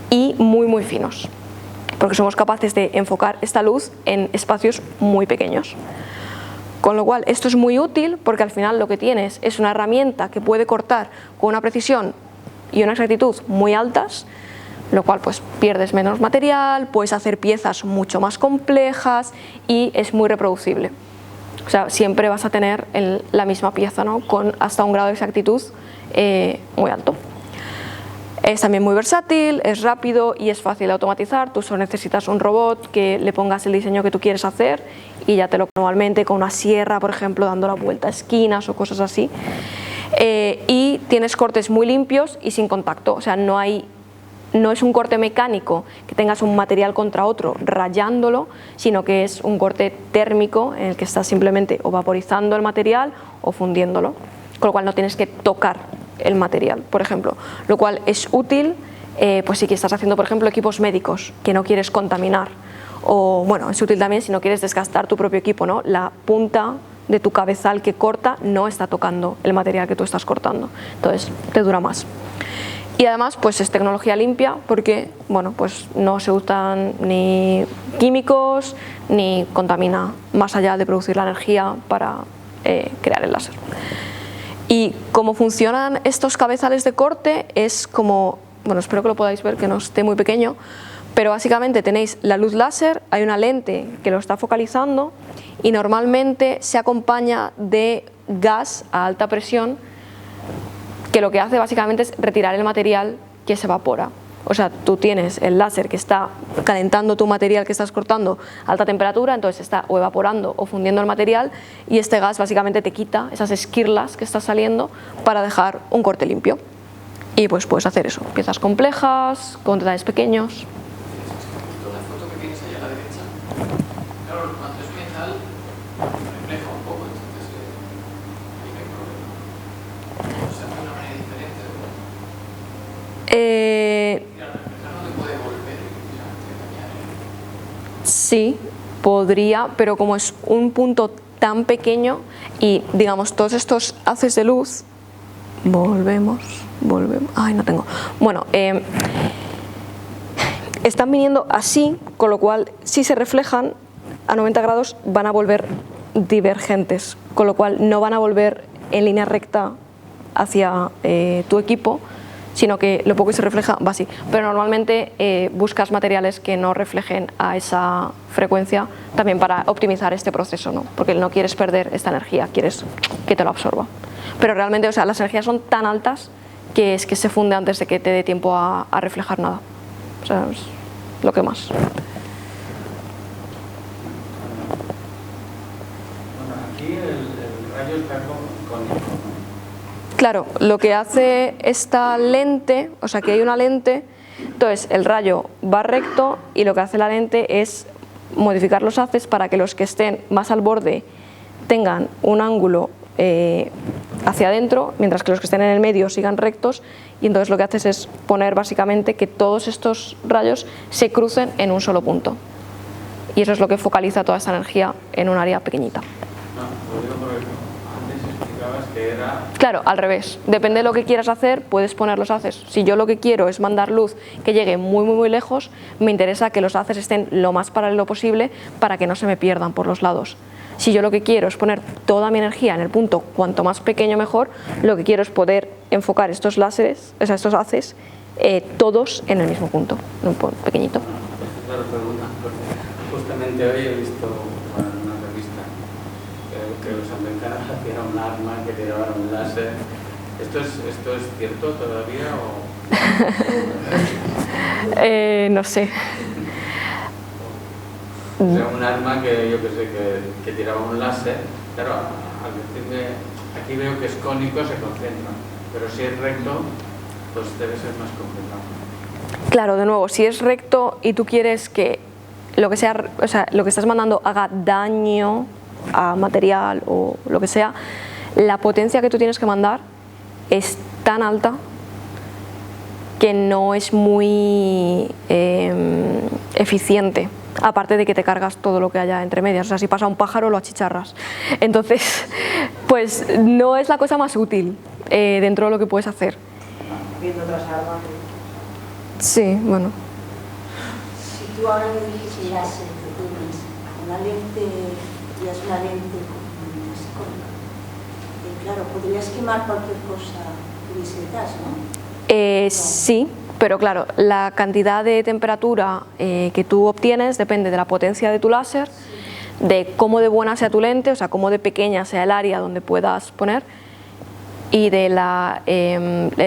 y muy finos, porque somos capaces de enfocar esta luz en espacios muy pequeños. Con lo cual esto es muy útil porque al final lo que tienes es una herramienta que puede cortar con una precisión y una exactitud muy altas, lo cual pues pierdes menos material, puedes hacer piezas mucho más complejas y es muy reproducible. O sea, siempre vas a tener la misma pieza, ¿no? Con hasta un grado de exactitud muy alto. Es también muy versátil, es rápido y es fácil de automatizar. Tú solo necesitas un robot que le pongas el diseño que tú quieres hacer y ya te lo manualmente con una sierra, por ejemplo, dando la vuelta a esquinas o cosas así. Y tienes cortes muy limpios y sin contacto, o sea, no es un corte mecánico que tengas un material contra otro rayándolo, sino que es un corte térmico en el que estás simplemente o vaporizando el material o fundiéndolo, con lo cual no tienes que tocar el material, por ejemplo, lo cual es útil pues si estás haciendo, por ejemplo, equipos médicos que no quieres contaminar, o bueno, es útil también si no quieres desgastar tu propio equipo, ¿no? La punta de tu cabezal que corta no está tocando el material que tú estás cortando, entonces te dura más. Y además pues es tecnología limpia porque bueno, pues no se usan ni químicos ni contamina más allá de producir la energía para crear el láser. Y cómo funcionan estos cabezales de corte es como, bueno, espero que lo podáis ver, que no esté muy pequeño, pero básicamente tenéis la luz láser, hay una lente que lo está focalizando y normalmente se acompaña de gas a alta presión, que lo que hace básicamente es retirar el material que se evapora. O sea, tú tienes el láser que está calentando tu material que estás cortando a alta temperatura, entonces está o evaporando o fundiendo el material, y este gas básicamente te quita esas esquirlas que están saliendo para dejar un corte limpio. Y pues puedes hacer eso, piezas complejas, con detalles pequeños. La foto que tienes ahí a la derecha, claro, cuando es metal refleja un poco, entonces ahí no hay problema. O sea, de una manera diferente. Mira, reflejar no te puede volver a dañar. Sí, podría, pero como es un punto tan pequeño y digamos todos estos haces de luz, volvemos, ay no tengo, bueno, están viniendo así, con lo cual si se reflejan a 90 grados van a volver divergentes, con lo cual no van a volver en línea recta hacia tu equipo, sino que lo poco que se refleja va así. Pero normalmente buscas materiales que no reflejen a esa frecuencia también para optimizar este proceso, ¿no? Porque no quieres perder esta energía, quieres que te lo absorba. Pero realmente, o sea, las energías son tan altas que es que se funde antes de que te dé tiempo a reflejar nada. O sea, es lo que más. Bueno, aquí el rayo está cónico. Claro, lo que hace esta lente, o sea que hay una lente, entonces el rayo va recto y lo que hace la lente es modificar los haces para que los que estén más al borde tengan un ángulo hacia adentro, mientras que los que estén en el medio sigan rectos, y entonces lo que haces es poner básicamente que todos estos rayos se crucen en un solo punto. Y eso es lo que focaliza toda esa energía en un área pequeñita. No, lo digo porque antes explicabas que era... Claro, al revés. Depende de lo que quieras hacer, puedes poner los haces. Si yo lo que quiero es mandar luz que llegue muy lejos, me interesa que los haces estén lo más paralelo posible para que no se me pierdan por los lados. Si yo lo que quiero es poner toda mi energía en el punto cuanto más pequeño mejor, lo que quiero es poder enfocar estos láseres, o sea, estos haces, todos en el mismo punto, en un punto pequeñito. Claro, pregunta, porque justamente hoy he visto en una revista que los americanos hacían un arma, que tiraban un láser. ¿Esto es cierto todavía o...? No sé. O sea, un arma que yo que sé, que tiraba un láser, claro, al decirme, aquí veo que es cónico, se concentra, pero si es recto, pues debe ser más complicado. Claro, de nuevo, si es recto y tú quieres que lo que sea, o sea, lo que estás mandando haga daño a material o lo que sea, la potencia que tú tienes que mandar es tan alta que no es muy eficiente, aparte de que te cargas todo lo que haya entre medias. O sea, si pasa un pájaro lo achicharras. Entonces, pues no es la cosa más útil dentro de lo que puedes hacer. Viendo otras armas. Sí, bueno. Si tú ahora me dijiste láser que tienes una lente, ya es una lente así cónica, claro, podrías quemar cualquier cosa que hubiese detrás, ¿no? Sí, pero claro, la cantidad de temperatura que tú obtienes depende de la potencia de tu láser, de cómo de buena sea tu lente, o sea, cómo de pequeña sea el área donde puedas poner, y de la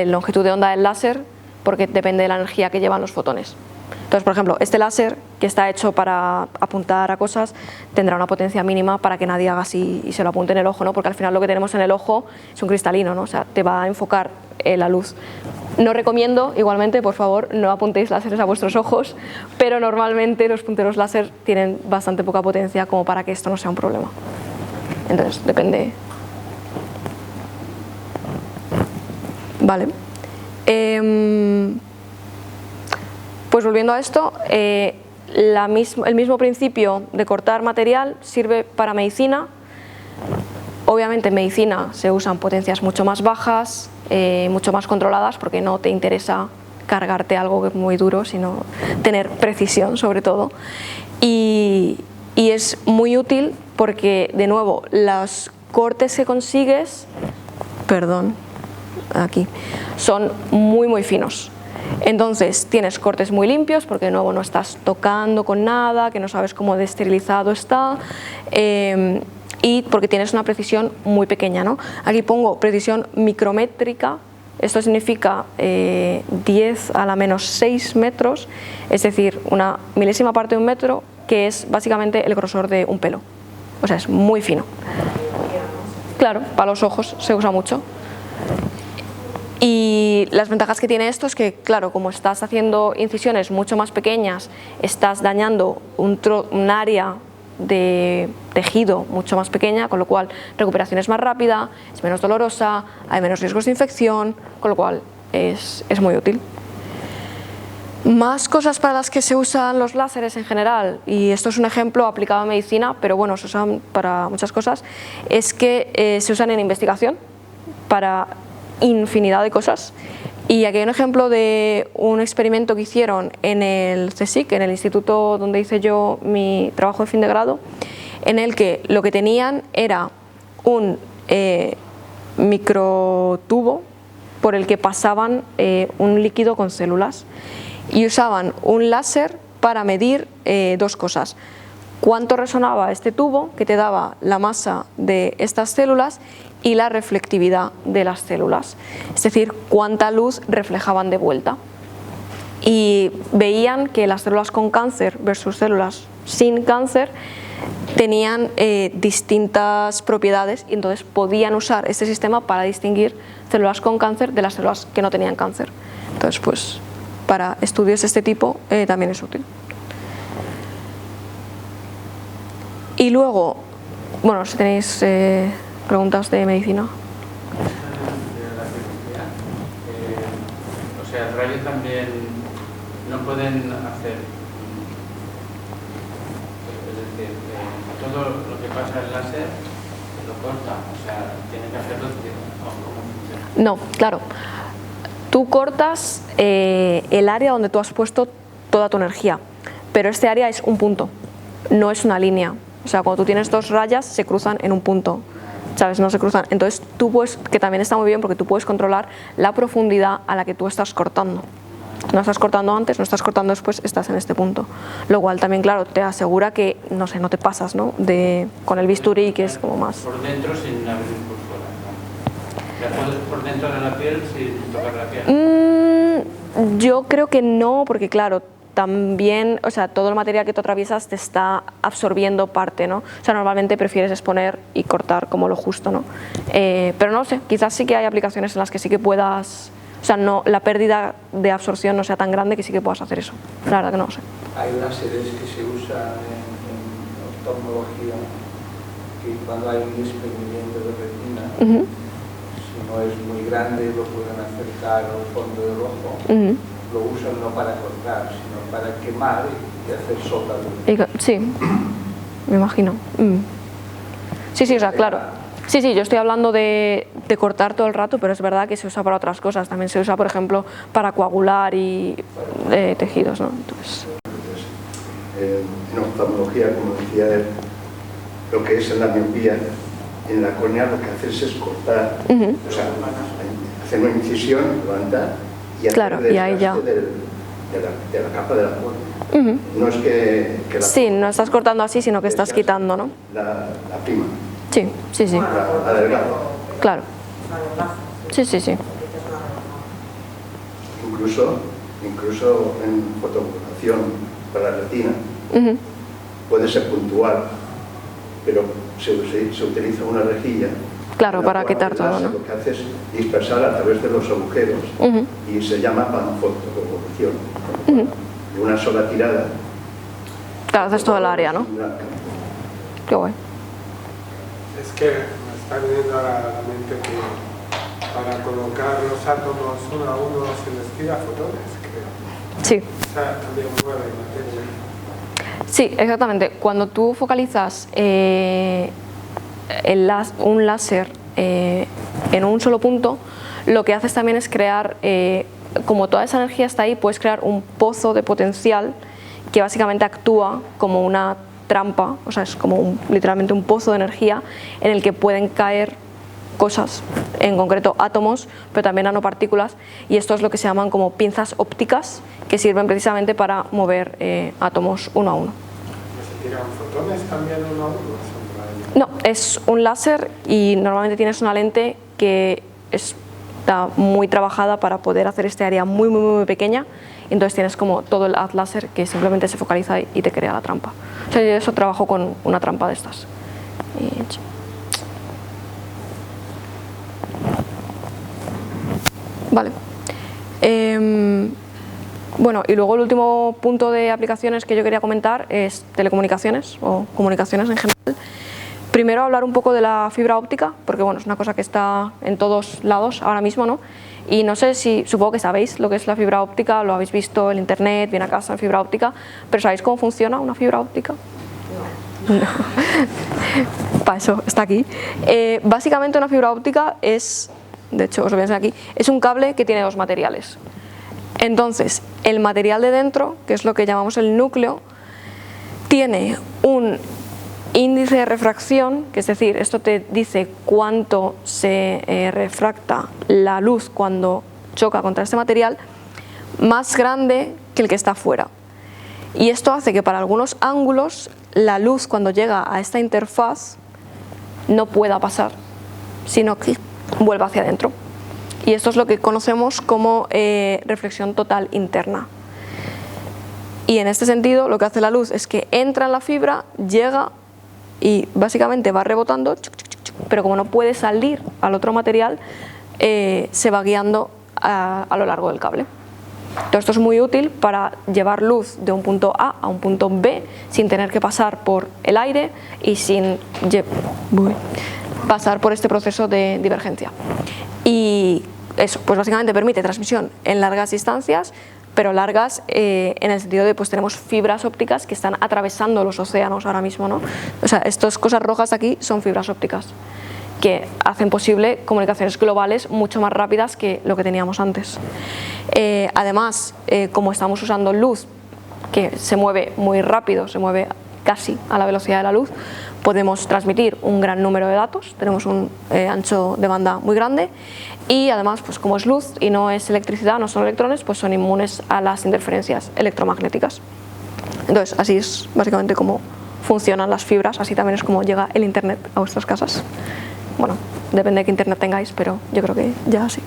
longitud de onda del láser, porque depende de la energía que llevan los fotones. Entonces, por ejemplo, este láser, que está hecho para apuntar a cosas, tendrá una potencia mínima para que nadie haga así y se lo apunte en el ojo, ¿no? Porque al final lo que tenemos en el ojo es un cristalino, ¿no? O sea, te va a enfocar la luz. No recomiendo, igualmente, por favor, no apuntéis láseres a vuestros ojos, pero normalmente los punteros láser tienen bastante poca potencia como para que esto no sea un problema. Entonces, depende. Vale. Pues volviendo a esto, el mismo principio de cortar material sirve para medicina. Obviamente en medicina se usan potencias mucho más bajas, mucho más controladas, porque no te interesa cargarte algo muy duro, sino tener precisión sobre todo. Y es muy útil porque, de nuevo, los cortes que consigues, aquí, son muy finos. Entonces tienes cortes muy limpios porque de nuevo no estás tocando con nada, que no sabes cómo de esterilizado está, y porque tienes una precisión muy pequeña, ¿no? Aquí pongo precisión micrométrica. Esto significa 10 a la menos 6 metros, es decir, una milésima parte de un metro, que es básicamente el grosor de un pelo. O sea, es muy fino. Claro, para los ojos se usa mucho. Y las ventajas que tiene esto es que, claro, como estás haciendo incisiones mucho más pequeñas, estás dañando un área de tejido mucho más pequeña, con lo cual recuperación es más rápida, es menos dolorosa, hay menos riesgos de infección, con lo cual es muy útil. Más cosas para las que se usan los láseres en general, y esto es un ejemplo aplicado a medicina, pero bueno, se usan para muchas cosas, es que se usan en investigación para infinidad de cosas. Y aquí hay un ejemplo de un experimento que hicieron en el CSIC, en el instituto donde hice yo mi trabajo de fin de grado, en el que lo que tenían era un microtubo por el que pasaban un líquido con células, y usaban un láser para medir dos cosas: cuánto resonaba este tubo, que te daba la masa de estas células, y la reflectividad de las células, es decir, cuánta luz reflejaban de vuelta. Y veían que las células con cáncer versus células sin cáncer tenían distintas propiedades, y entonces podían usar este sistema para distinguir células con cáncer de las células que no tenían cáncer. Entonces, pues, para estudios de este tipo también es útil. Y luego, bueno, si tenéis preguntas de medicina. O sea, el rayo también no pueden hacer, es decir, todo lo que pasa en el láser lo corta, o sea, tiene que hacerlo. No, claro. Tú cortas el área donde tú has puesto toda tu energía, pero este área es un punto, no es una línea. O sea, cuando tú tienes dos rayas se cruzan en un punto, ¿sabes? No se cruzan. Entonces tú puedes, que también está muy bien porque tú puedes controlar la profundidad a la que tú estás cortando. No estás cortando antes, no estás cortando después, estás en este punto. Lo cual también, claro, te asegura que, no sé, no te pasas, ¿no? Con el bisturí, que es como más... Por dentro sin abrir por fuera, ¿no? ¿La puedes por dentro de la piel sin tocar la piel? Yo creo que no, porque claro, también, o sea, todo el material que tú atraviesas te está absorbiendo parte, ¿no? O sea, normalmente prefieres exponer y cortar como lo justo, ¿no? Pero no sé, quizás sí que hay aplicaciones en las que sí que puedas, o sea, no, la pérdida de absorción no sea tan grande que sí que puedas hacer eso. La verdad que no lo sé. Hay láseres que se usan en oftalmología, que cuando hay un desprendimiento de retina, si no es muy grande, lo pueden acercar al fondo del ojo. Lo usan no para cortar, sino para quemar y hacer soldadura. Sí, me imagino. Sí, sí, o sea, claro. Sí, sí, yo estoy hablando de cortar todo el rato, pero es verdad que se usa para otras cosas. También se usa, por ejemplo, para coagular y tejidos, ¿no? Entonces... En oftalmología, como decía él, lo que es en la miopía, en la córnea lo que haces es cortar, o sea, hacer una incisión, levantar y hacer claro, y ahí ya. de la capa de la córnea. No es que la sí, no estás cortando así, sino que estás quitando, ¿no? La prima. Sí, sí, sí. La delgada. Claro. Sí, sí, sí. Incluso en fotocoagulación para la retina puede ser puntual, pero se utiliza una rejilla. Claro, para quitar todo, ¿no? Lo que hace es dispersar a través de los agujeros y se llama panfotocoagulación. De una sola tirada. Claro, haces todo el área, ¿no? Qué guay. Es que me está viniendo a la mente que para colocar los átomos uno a uno se les tira fotones, creo. Sí. O sea, también mueve materia. Sí, exactamente. Cuando tú focalizas un láser en un solo punto, lo que haces también es crear, como toda esa energía está ahí, puedes crear un pozo de potencial que básicamente actúa como una trampa, o sea, es como literalmente un pozo de energía en el que pueden caer cosas, en concreto átomos, pero también nanopartículas, y esto es lo que se llaman como pinzas ópticas, que sirven precisamente para mover átomos uno a uno. ¿Se tiran fotones también uno a uno? No, es un láser y normalmente tienes una lente que está muy trabajada para poder hacer este área muy, muy, muy pequeña, y entonces tienes como todo el haz láser que simplemente se focaliza y te crea la trampa. O sea, yo eso trabajo con una trampa de estas. Vale. Bueno, y luego el último punto de aplicaciones que yo quería comentar es telecomunicaciones o comunicaciones en general. Primero hablar un poco de la fibra óptica, porque bueno, es una cosa que está en todos lados ahora mismo, ¿no? Y no sé si, supongo que sabéis lo que es la fibra óptica, lo habéis visto en internet, viene a casa en fibra óptica, pero ¿sabéis cómo funciona una fibra óptica? No. Para eso está aquí. Básicamente una fibra óptica es, de hecho os lo voy a enseñar aquí, es un cable que tiene dos materiales. Entonces, el material de dentro, que es lo que llamamos el núcleo, tiene un índice de refracción, que es decir, esto te dice cuánto se refracta la luz cuando choca contra este material, más grande que el que está fuera. Y esto hace que para algunos ángulos la luz cuando llega a esta interfaz no pueda pasar, sino que vuelva hacia adentro. Y esto es lo que conocemos como reflexión total interna. Y en este sentido lo que hace la luz es que entra en la fibra, llega y básicamente va rebotando, pero como no puede salir al otro material, se va guiando a lo largo del cable. Todo esto es muy útil para llevar luz de un punto A a un punto B sin tener que pasar por el aire y sin pasar por este proceso de divergencia. Y eso, pues básicamente permite transmisión en largas distancias, pero largas en el sentido de pues tenemos fibras ópticas que están atravesando los océanos ahora mismo, ¿no? O sea, estas cosas rojas aquí son fibras ópticas que hacen posible comunicaciones globales mucho más rápidas que lo que teníamos antes. Además, como estamos usando luz que se mueve muy rápido, se mueve casi a la velocidad de la luz, podemos transmitir un gran número de datos, tenemos un ancho de banda muy grande y además, pues como es luz y no es electricidad, no son electrones, pues son inmunes a las interferencias electromagnéticas. Entonces, así es básicamente como funcionan las fibras, así también es como llega el internet a vuestras casas. Bueno, depende de qué internet tengáis, pero yo creo que ya sí.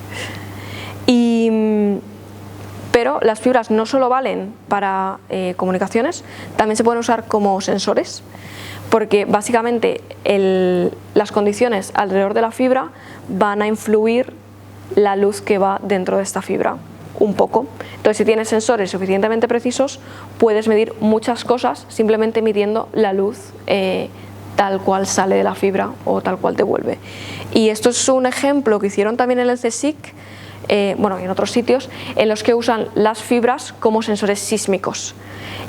Pero las fibras no solo valen para comunicaciones, también se pueden usar como sensores, porque básicamente las condiciones alrededor de la fibra van a influir la luz que va dentro de esta fibra un poco. Entonces, si tienes sensores suficientemente precisos, puedes medir muchas cosas simplemente midiendo la luz tal cual sale de la fibra o tal cual te vuelve. Y esto es un ejemplo que hicieron también en el CSIC, bueno, y en otros sitios, en los que usan las fibras como sensores sísmicos.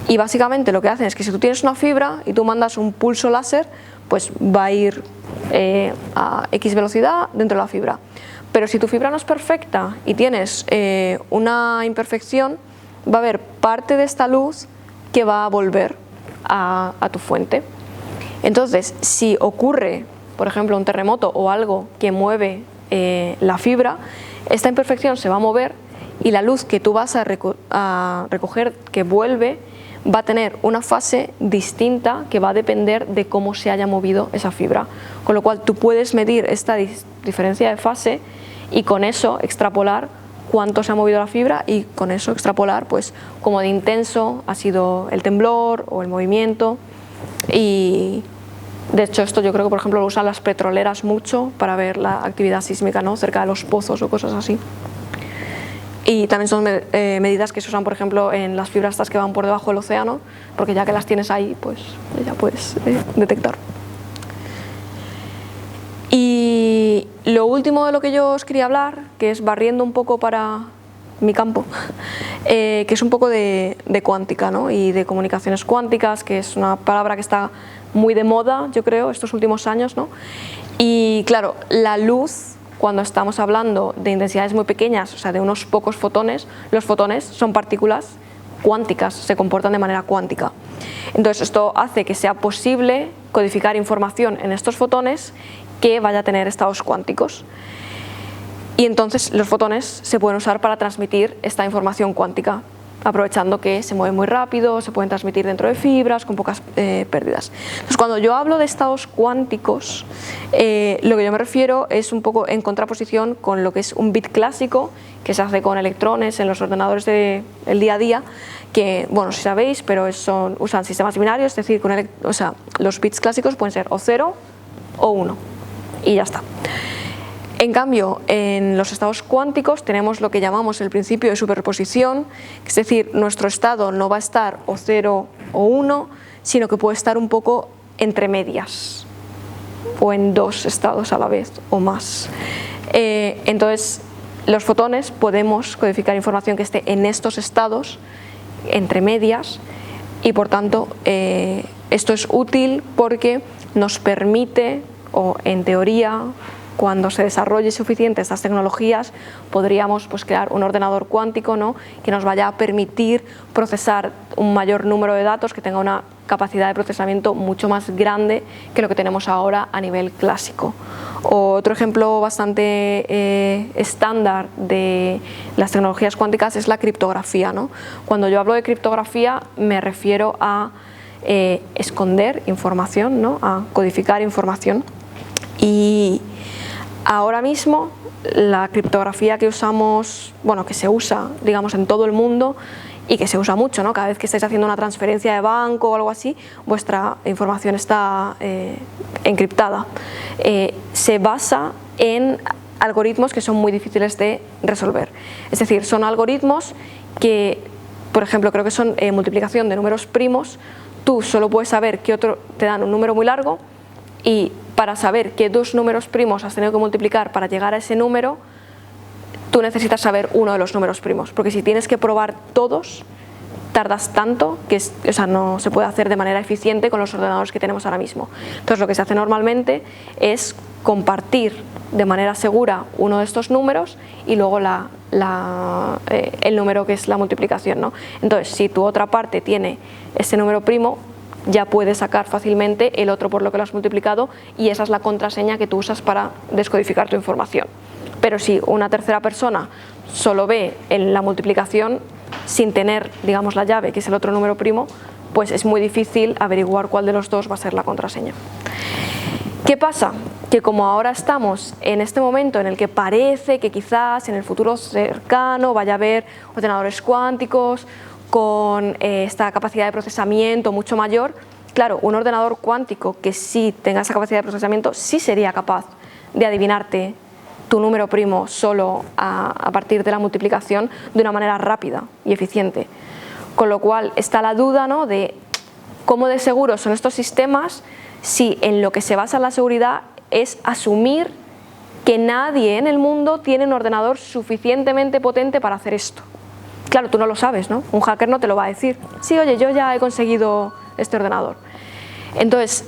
Y básicamente lo que hacen es que si tú tienes una fibra y tú mandas un pulso láser, pues va a ir a X velocidad dentro de la fibra. Pero si tu fibra no es perfecta y tienes una imperfección, va a haber parte de esta luz que va a volver a tu fuente. Entonces, si ocurre, por ejemplo, un terremoto o algo que mueve la fibra, esta imperfección se va a mover y la luz que tú vas a recoger que vuelve va a tener una fase distinta que va a depender de cómo se haya movido esa fibra. Con lo cual tú puedes medir esta diferencia de fase y con eso extrapolar cuánto se ha movido la fibra y con eso extrapolar pues cómo de intenso ha sido el temblor o el movimiento. Y de hecho esto yo creo que por ejemplo lo usan las petroleras mucho para ver la actividad sísmica, ¿no?, cerca de los pozos o cosas así. Y también son medidas que se usan por ejemplo en las fibras estas que van por debajo del océano, porque ya que las tienes ahí pues ya puedes detectar. Y lo último de lo que yo os quería hablar, que es barriendo un poco para mi campo, que es un poco de cuántica, ¿no?, y de comunicaciones cuánticas, que es una palabra que está muy de moda, yo creo, estos últimos años, ¿no? Y claro, la luz, cuando estamos hablando de intensidades muy pequeñas, o sea, de unos pocos fotones, los fotones son partículas cuánticas, se comportan de manera cuántica. Entonces esto hace que sea posible codificar información en estos fotones que vaya a tener estados cuánticos. Y entonces los fotones se pueden usar para transmitir esta información cuántica, aprovechando que se mueve muy rápido, se pueden transmitir dentro de fibras con pocas pérdidas. Entonces, cuando yo hablo de estados cuánticos, lo que yo me refiero es un poco en contraposición con lo que es un bit clásico, que se hace con electrones en los ordenadores del día a día, que, bueno, si sabéis, pero usan sistemas binarios, es decir, los bits clásicos pueden ser o 0 o 1, y ya está. En cambio, en los estados cuánticos tenemos lo que llamamos el principio de superposición, es decir, nuestro estado no va a estar o 0 o 1, sino que puede estar un poco entre medias, o en dos estados a la vez o más. Entonces, los fotones podemos codificar información que esté en estos estados, entre medias, y por tanto esto es útil porque nos permite, o en teoría, cuando se desarrolle suficiente estas tecnologías, podríamos pues crear un ordenador cuántico, ¿no?, que nos vaya a permitir procesar un mayor número de datos, que tenga una capacidad de procesamiento mucho más grande que lo que tenemos ahora a nivel clásico. Otro ejemplo bastante estándar de las tecnologías cuánticas es la criptografía, ¿no? Cuando yo hablo de criptografía me refiero a esconder información, ¿no?, a codificar información. Y ahora mismo la criptografía que usamos, bueno, que se usa, digamos, en todo el mundo y que se usa mucho, ¿no?, cada vez que estáis haciendo una transferencia de banco o algo así, vuestra información está encriptada. Se basa en algoritmos que son muy difíciles de resolver. Es decir, son algoritmos que, por ejemplo, creo que son multiplicación de números primos. Tú solo puedes saber que te dan un número muy largo, y para saber qué dos números primos has tenido que multiplicar para llegar a ese número, tú necesitas saber uno de los números primos, porque si tienes que probar todos, tardas tanto que no se puede hacer de manera eficiente con los ordenadores que tenemos ahora mismo. Entonces lo que se hace normalmente es compartir de manera segura uno de estos números y luego el número que es la multiplicación, ¿no? Entonces, si tu otra parte tiene ese número primo, ya puedes sacar fácilmente el otro por lo que lo has multiplicado y esa es la contraseña que tú usas para descodificar tu información. Pero si una tercera persona solo ve en la multiplicación sin tener, digamos, la llave, que es el otro número primo, pues es muy difícil averiguar cuál de los dos va a ser la contraseña. ¿Qué pasa? Que como ahora estamos en este momento en el que parece que quizás en el futuro cercano vaya a haber ordenadores cuánticos con esta capacidad de procesamiento mucho mayor, claro, un ordenador cuántico que sí tenga esa capacidad de procesamiento sí sería capaz de adivinarte tu número primo solo a partir de la multiplicación de una manera rápida y eficiente. Con lo cual está la duda, ¿no?, de cómo de seguros son estos sistemas si en lo que se basa la seguridad es asumir que nadie en el mundo tiene un ordenador suficientemente potente para hacer esto. Claro, tú no lo sabes, ¿no? Un hacker no te lo va a decir. Sí, oye, yo ya he conseguido este ordenador. Entonces,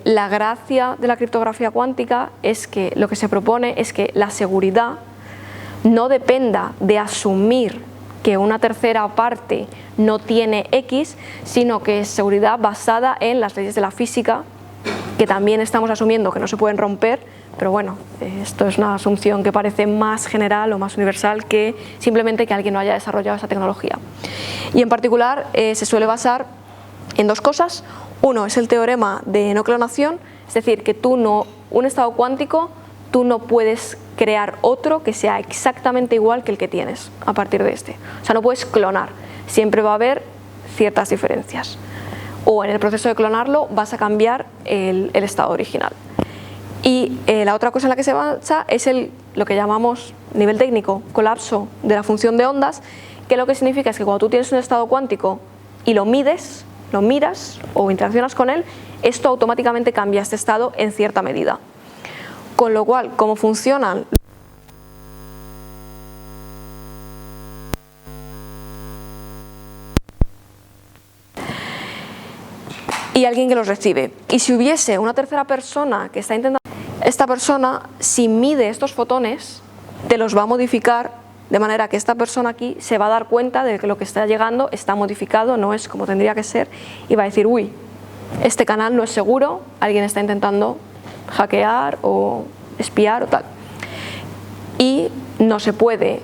la gracia de la criptografía cuántica es que lo que se propone es que la seguridad no dependa de asumir que una tercera parte no tiene X, sino que es seguridad basada en las leyes de la física, que también estamos asumiendo que no se pueden romper, pero bueno, esto es una asunción que parece más general o más universal que simplemente que alguien no haya desarrollado esa tecnología. Y en particular se suele basar en dos cosas. Uno es el teorema de no clonación, es decir, que un estado cuántico, tú no puedes crear otro que sea exactamente igual que el que tienes a partir de este. O sea, no puedes clonar, siempre va a haber ciertas diferencias. O en el proceso de clonarlo vas a cambiar el estado original. Y la otra cosa en la que se basa es lo que llamamos, nivel técnico, colapso de la función de ondas, que lo que significa es que cuando tú tienes un estado cuántico y lo mides, lo miras o interaccionas con él, esto automáticamente cambia este estado en cierta medida. Con lo cual, ¿cómo funcionan? Y alguien que los recibe. Y si hubiese una tercera persona que está intentando, esta persona, si mide estos fotones, te los va a modificar de manera que esta persona aquí se va a dar cuenta de que lo que está llegando está modificado, no es como tendría que ser, y va a decir, uy, este canal no es seguro, alguien está intentando hackear o espiar o tal. Y no se puede,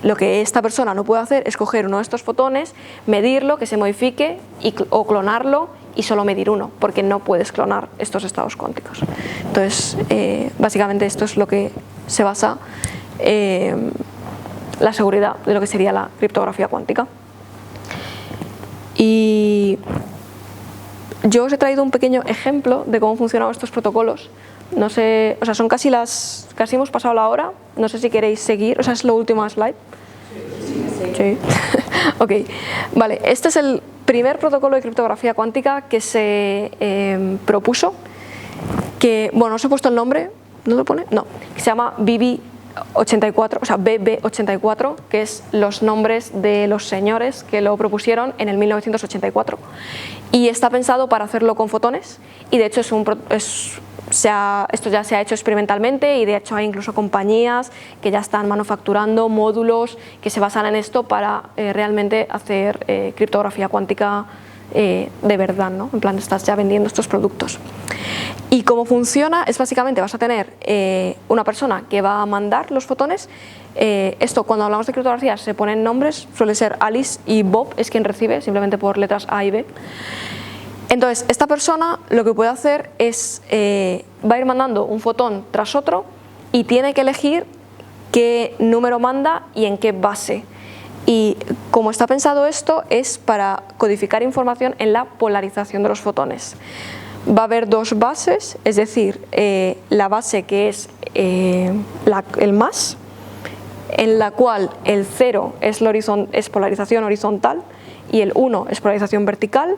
lo que esta persona no puede hacer es coger uno de estos fotones, medirlo, que se modifique o clonarlo y solo medir uno, porque no puedes clonar estos estados cuánticos. Entonces, básicamente esto es lo que se basa la seguridad de lo que sería la criptografía cuántica. Y yo os he traído un pequeño ejemplo de cómo funcionan estos protocolos. No sé, o sea, son casi hemos pasado la hora, no sé si queréis seguir, o sea, es lo último slide. Sí. Ok, vale, este es el primer protocolo de criptografía cuántica que se propuso, que, bueno, os he puesto el nombre, ¿no lo pone? No, que se llama BB84, o sea, BB84, que es los nombres de los señores que lo propusieron en el 1984. Y está pensado para hacerlo con fotones, y de hecho esto ya se ha hecho experimentalmente, y de hecho hay incluso compañías que ya están manufacturando módulos que se basan en esto para realmente hacer criptografía cuántica de verdad, ¿no? En plan, estás ya vendiendo estos productos. Y cómo funciona es básicamente vas a tener una persona que va a mandar los fotones. Esto, cuando hablamos de criptografía, se ponen nombres, suele ser Alice, y Bob es quien recibe, simplemente por letras A y B. Entonces, esta persona lo que puede hacer es, va a ir mandando un fotón tras otro y tiene que elegir qué número manda y en qué base. Y como está pensado esto, es para codificar información en la polarización de los fotones. Va a haber dos bases, es decir, la base que es el más, en la cual el 0 es polarización horizontal y el 1 es polarización vertical.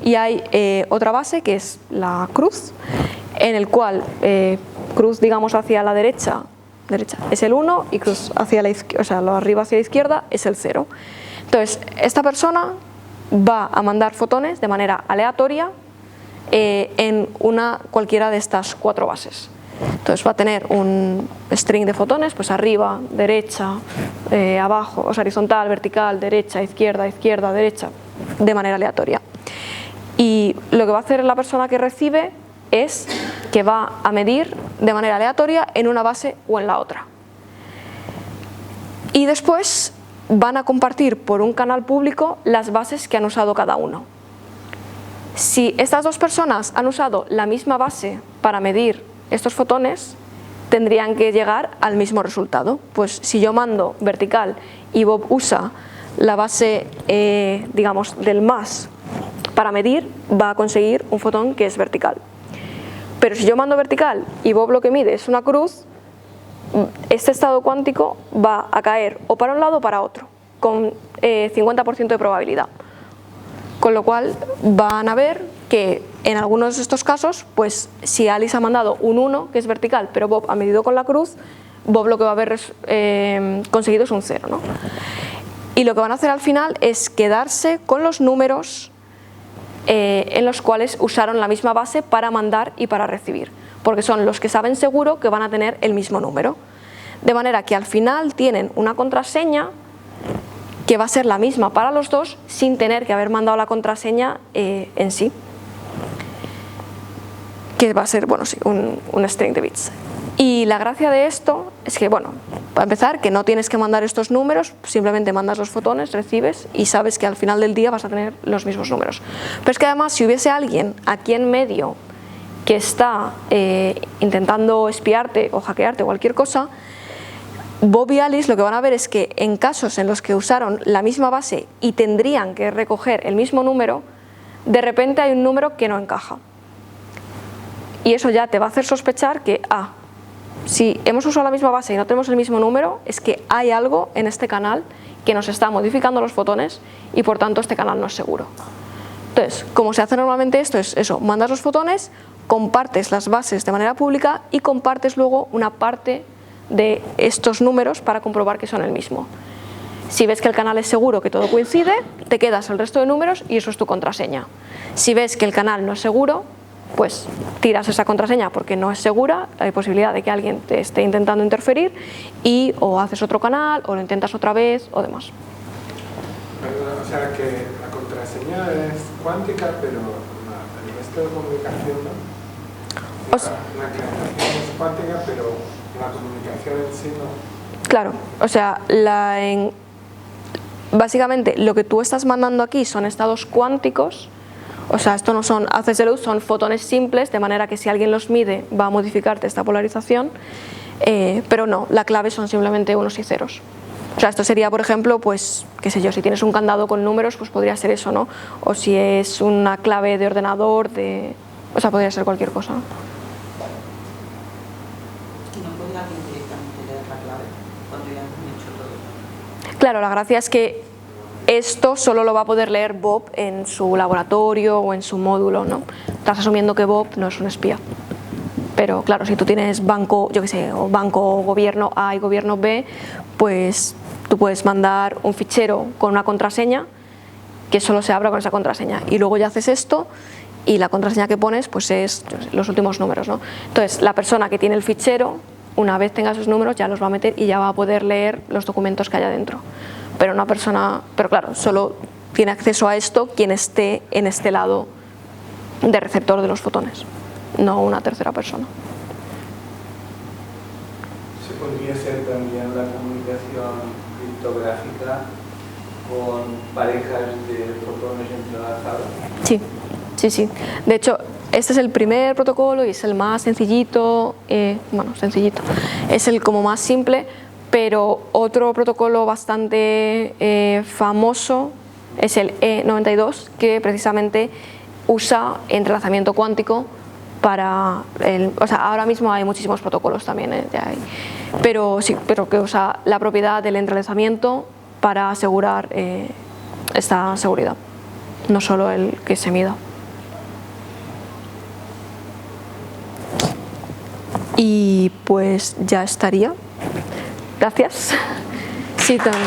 Y hay otra base que es la cruz, en el cual cruz, digamos, hacia la derecha es el 1 y cruz hacia la izquierda, o sea, lo arriba hacia la izquierda es el 0. Entonces, esta persona va a mandar fotones de manera aleatoria en cualquiera de estas cuatro bases. Entonces va a tener un string de fotones, pues arriba, derecha, abajo, o sea, horizontal, vertical, derecha, izquierda, derecha, de manera aleatoria. Y lo que va a hacer la persona que recibe es que va a medir de manera aleatoria en una base o en la otra. Y después van a compartir por un canal público las bases que han usado cada uno. Si estas dos personas han usado la misma base para medir estos fotones, tendrían que llegar al mismo resultado. Pues si yo mando vertical y Bob usa la base, digamos, del más para medir, va a conseguir un fotón que es vertical. Pero si yo mando vertical y Bob lo que mide es una cruz, este estado cuántico va a caer o para un lado o para otro, con 50% de probabilidad. Con lo cual van a ver que en algunos de estos casos, pues si Alice ha mandado un 1, que es vertical, pero Bob ha medido con la cruz, Bob lo que va a haber conseguido es un 0, ¿no? Y lo que van a hacer al final es quedarse con los números en los cuales usaron la misma base para mandar y para recibir, porque son los que saben seguro que van a tener el mismo número. De manera que al final tienen una contraseña que va a ser la misma para los dos sin tener que haber mandado la contraseña en sí, que va a ser, bueno, sí, un string de bits. Y la gracia de esto es que, bueno, para empezar, que no tienes que mandar estos números, simplemente mandas los fotones, recibes y sabes que al final del día vas a tener los mismos números. Pero es que además, si hubiese alguien aquí en medio que está intentando espiarte o hackearte o cualquier cosa, Bob y Alice lo que van a ver es que en casos en los que usaron la misma base y tendrían que recoger el mismo número, de repente hay un número que no encaja. Y eso ya te va a hacer sospechar que, si hemos usado la misma base y no tenemos el mismo número, es que hay algo en este canal que nos está modificando los fotones y por tanto este canal no es seguro. Entonces, como se hace normalmente esto es eso, mandas los fotones, compartes las bases de manera pública y compartes luego una parte de estos números para comprobar que son el mismo. Si ves que el canal es seguro, que todo coincide, te quedas el resto de números y eso es tu contraseña. Si ves que el canal no es seguro, pues tiras esa contraseña porque no es segura, hay posibilidad de que alguien te esté intentando interferir y o haces otro canal o lo intentas otra vez o demás. O sea que la contraseña es cuántica, pero el resto de comunicación no. La clasificación es cuántica, pero la comunicación en sí no. Claro, o sea, básicamente lo que tú estás mandando aquí son estados cuánticos. O sea, esto no son haces de luz, son fotones simples, de manera que si alguien los mide va a modificarte esta polarización, pero no, la clave son simplemente unos y ceros. O sea, esto sería, por ejemplo, pues, qué sé yo, si tienes un candado con números, pues podría ser eso, ¿no? O si es una clave de ordenador, o sea, podría ser cualquier cosa. ¿Y no puede alguien directamente leer la clave cuando ya han hecho todo? Claro, la gracia es que esto solo lo va a poder leer Bob en su laboratorio o en su módulo, ¿no? Estás asumiendo que Bob no es un espía. Pero claro, si tú tienes banco, yo qué sé, o banco gobierno A y gobierno B, pues tú puedes mandar un fichero con una contraseña que solo se abra con esa contraseña. Y luego ya haces esto y la contraseña que pones pues es los últimos números, ¿no? Entonces, la persona que tiene el fichero, una vez tenga esos números, ya los va a meter y ya va a poder leer los documentos que haya dentro. Pero claro, solo tiene acceso a esto quien esté en este lado de receptor de los fotones, no una tercera persona. ¿Se podría ser también la comunicación criptográfica con parejas de fotones entrelazados? Sí, sí, sí. De hecho, este es el primer protocolo y es el más sencillito, sencillito, es el como más simple. Pero otro protocolo bastante famoso es el E92, que precisamente usa entrelazamiento cuántico para o sea, ahora mismo hay muchísimos protocolos también, pero que usa la propiedad del entrelazamiento para asegurar esta seguridad, no solo el que se mida. Y pues ya estaría. Gracias. Sí, también.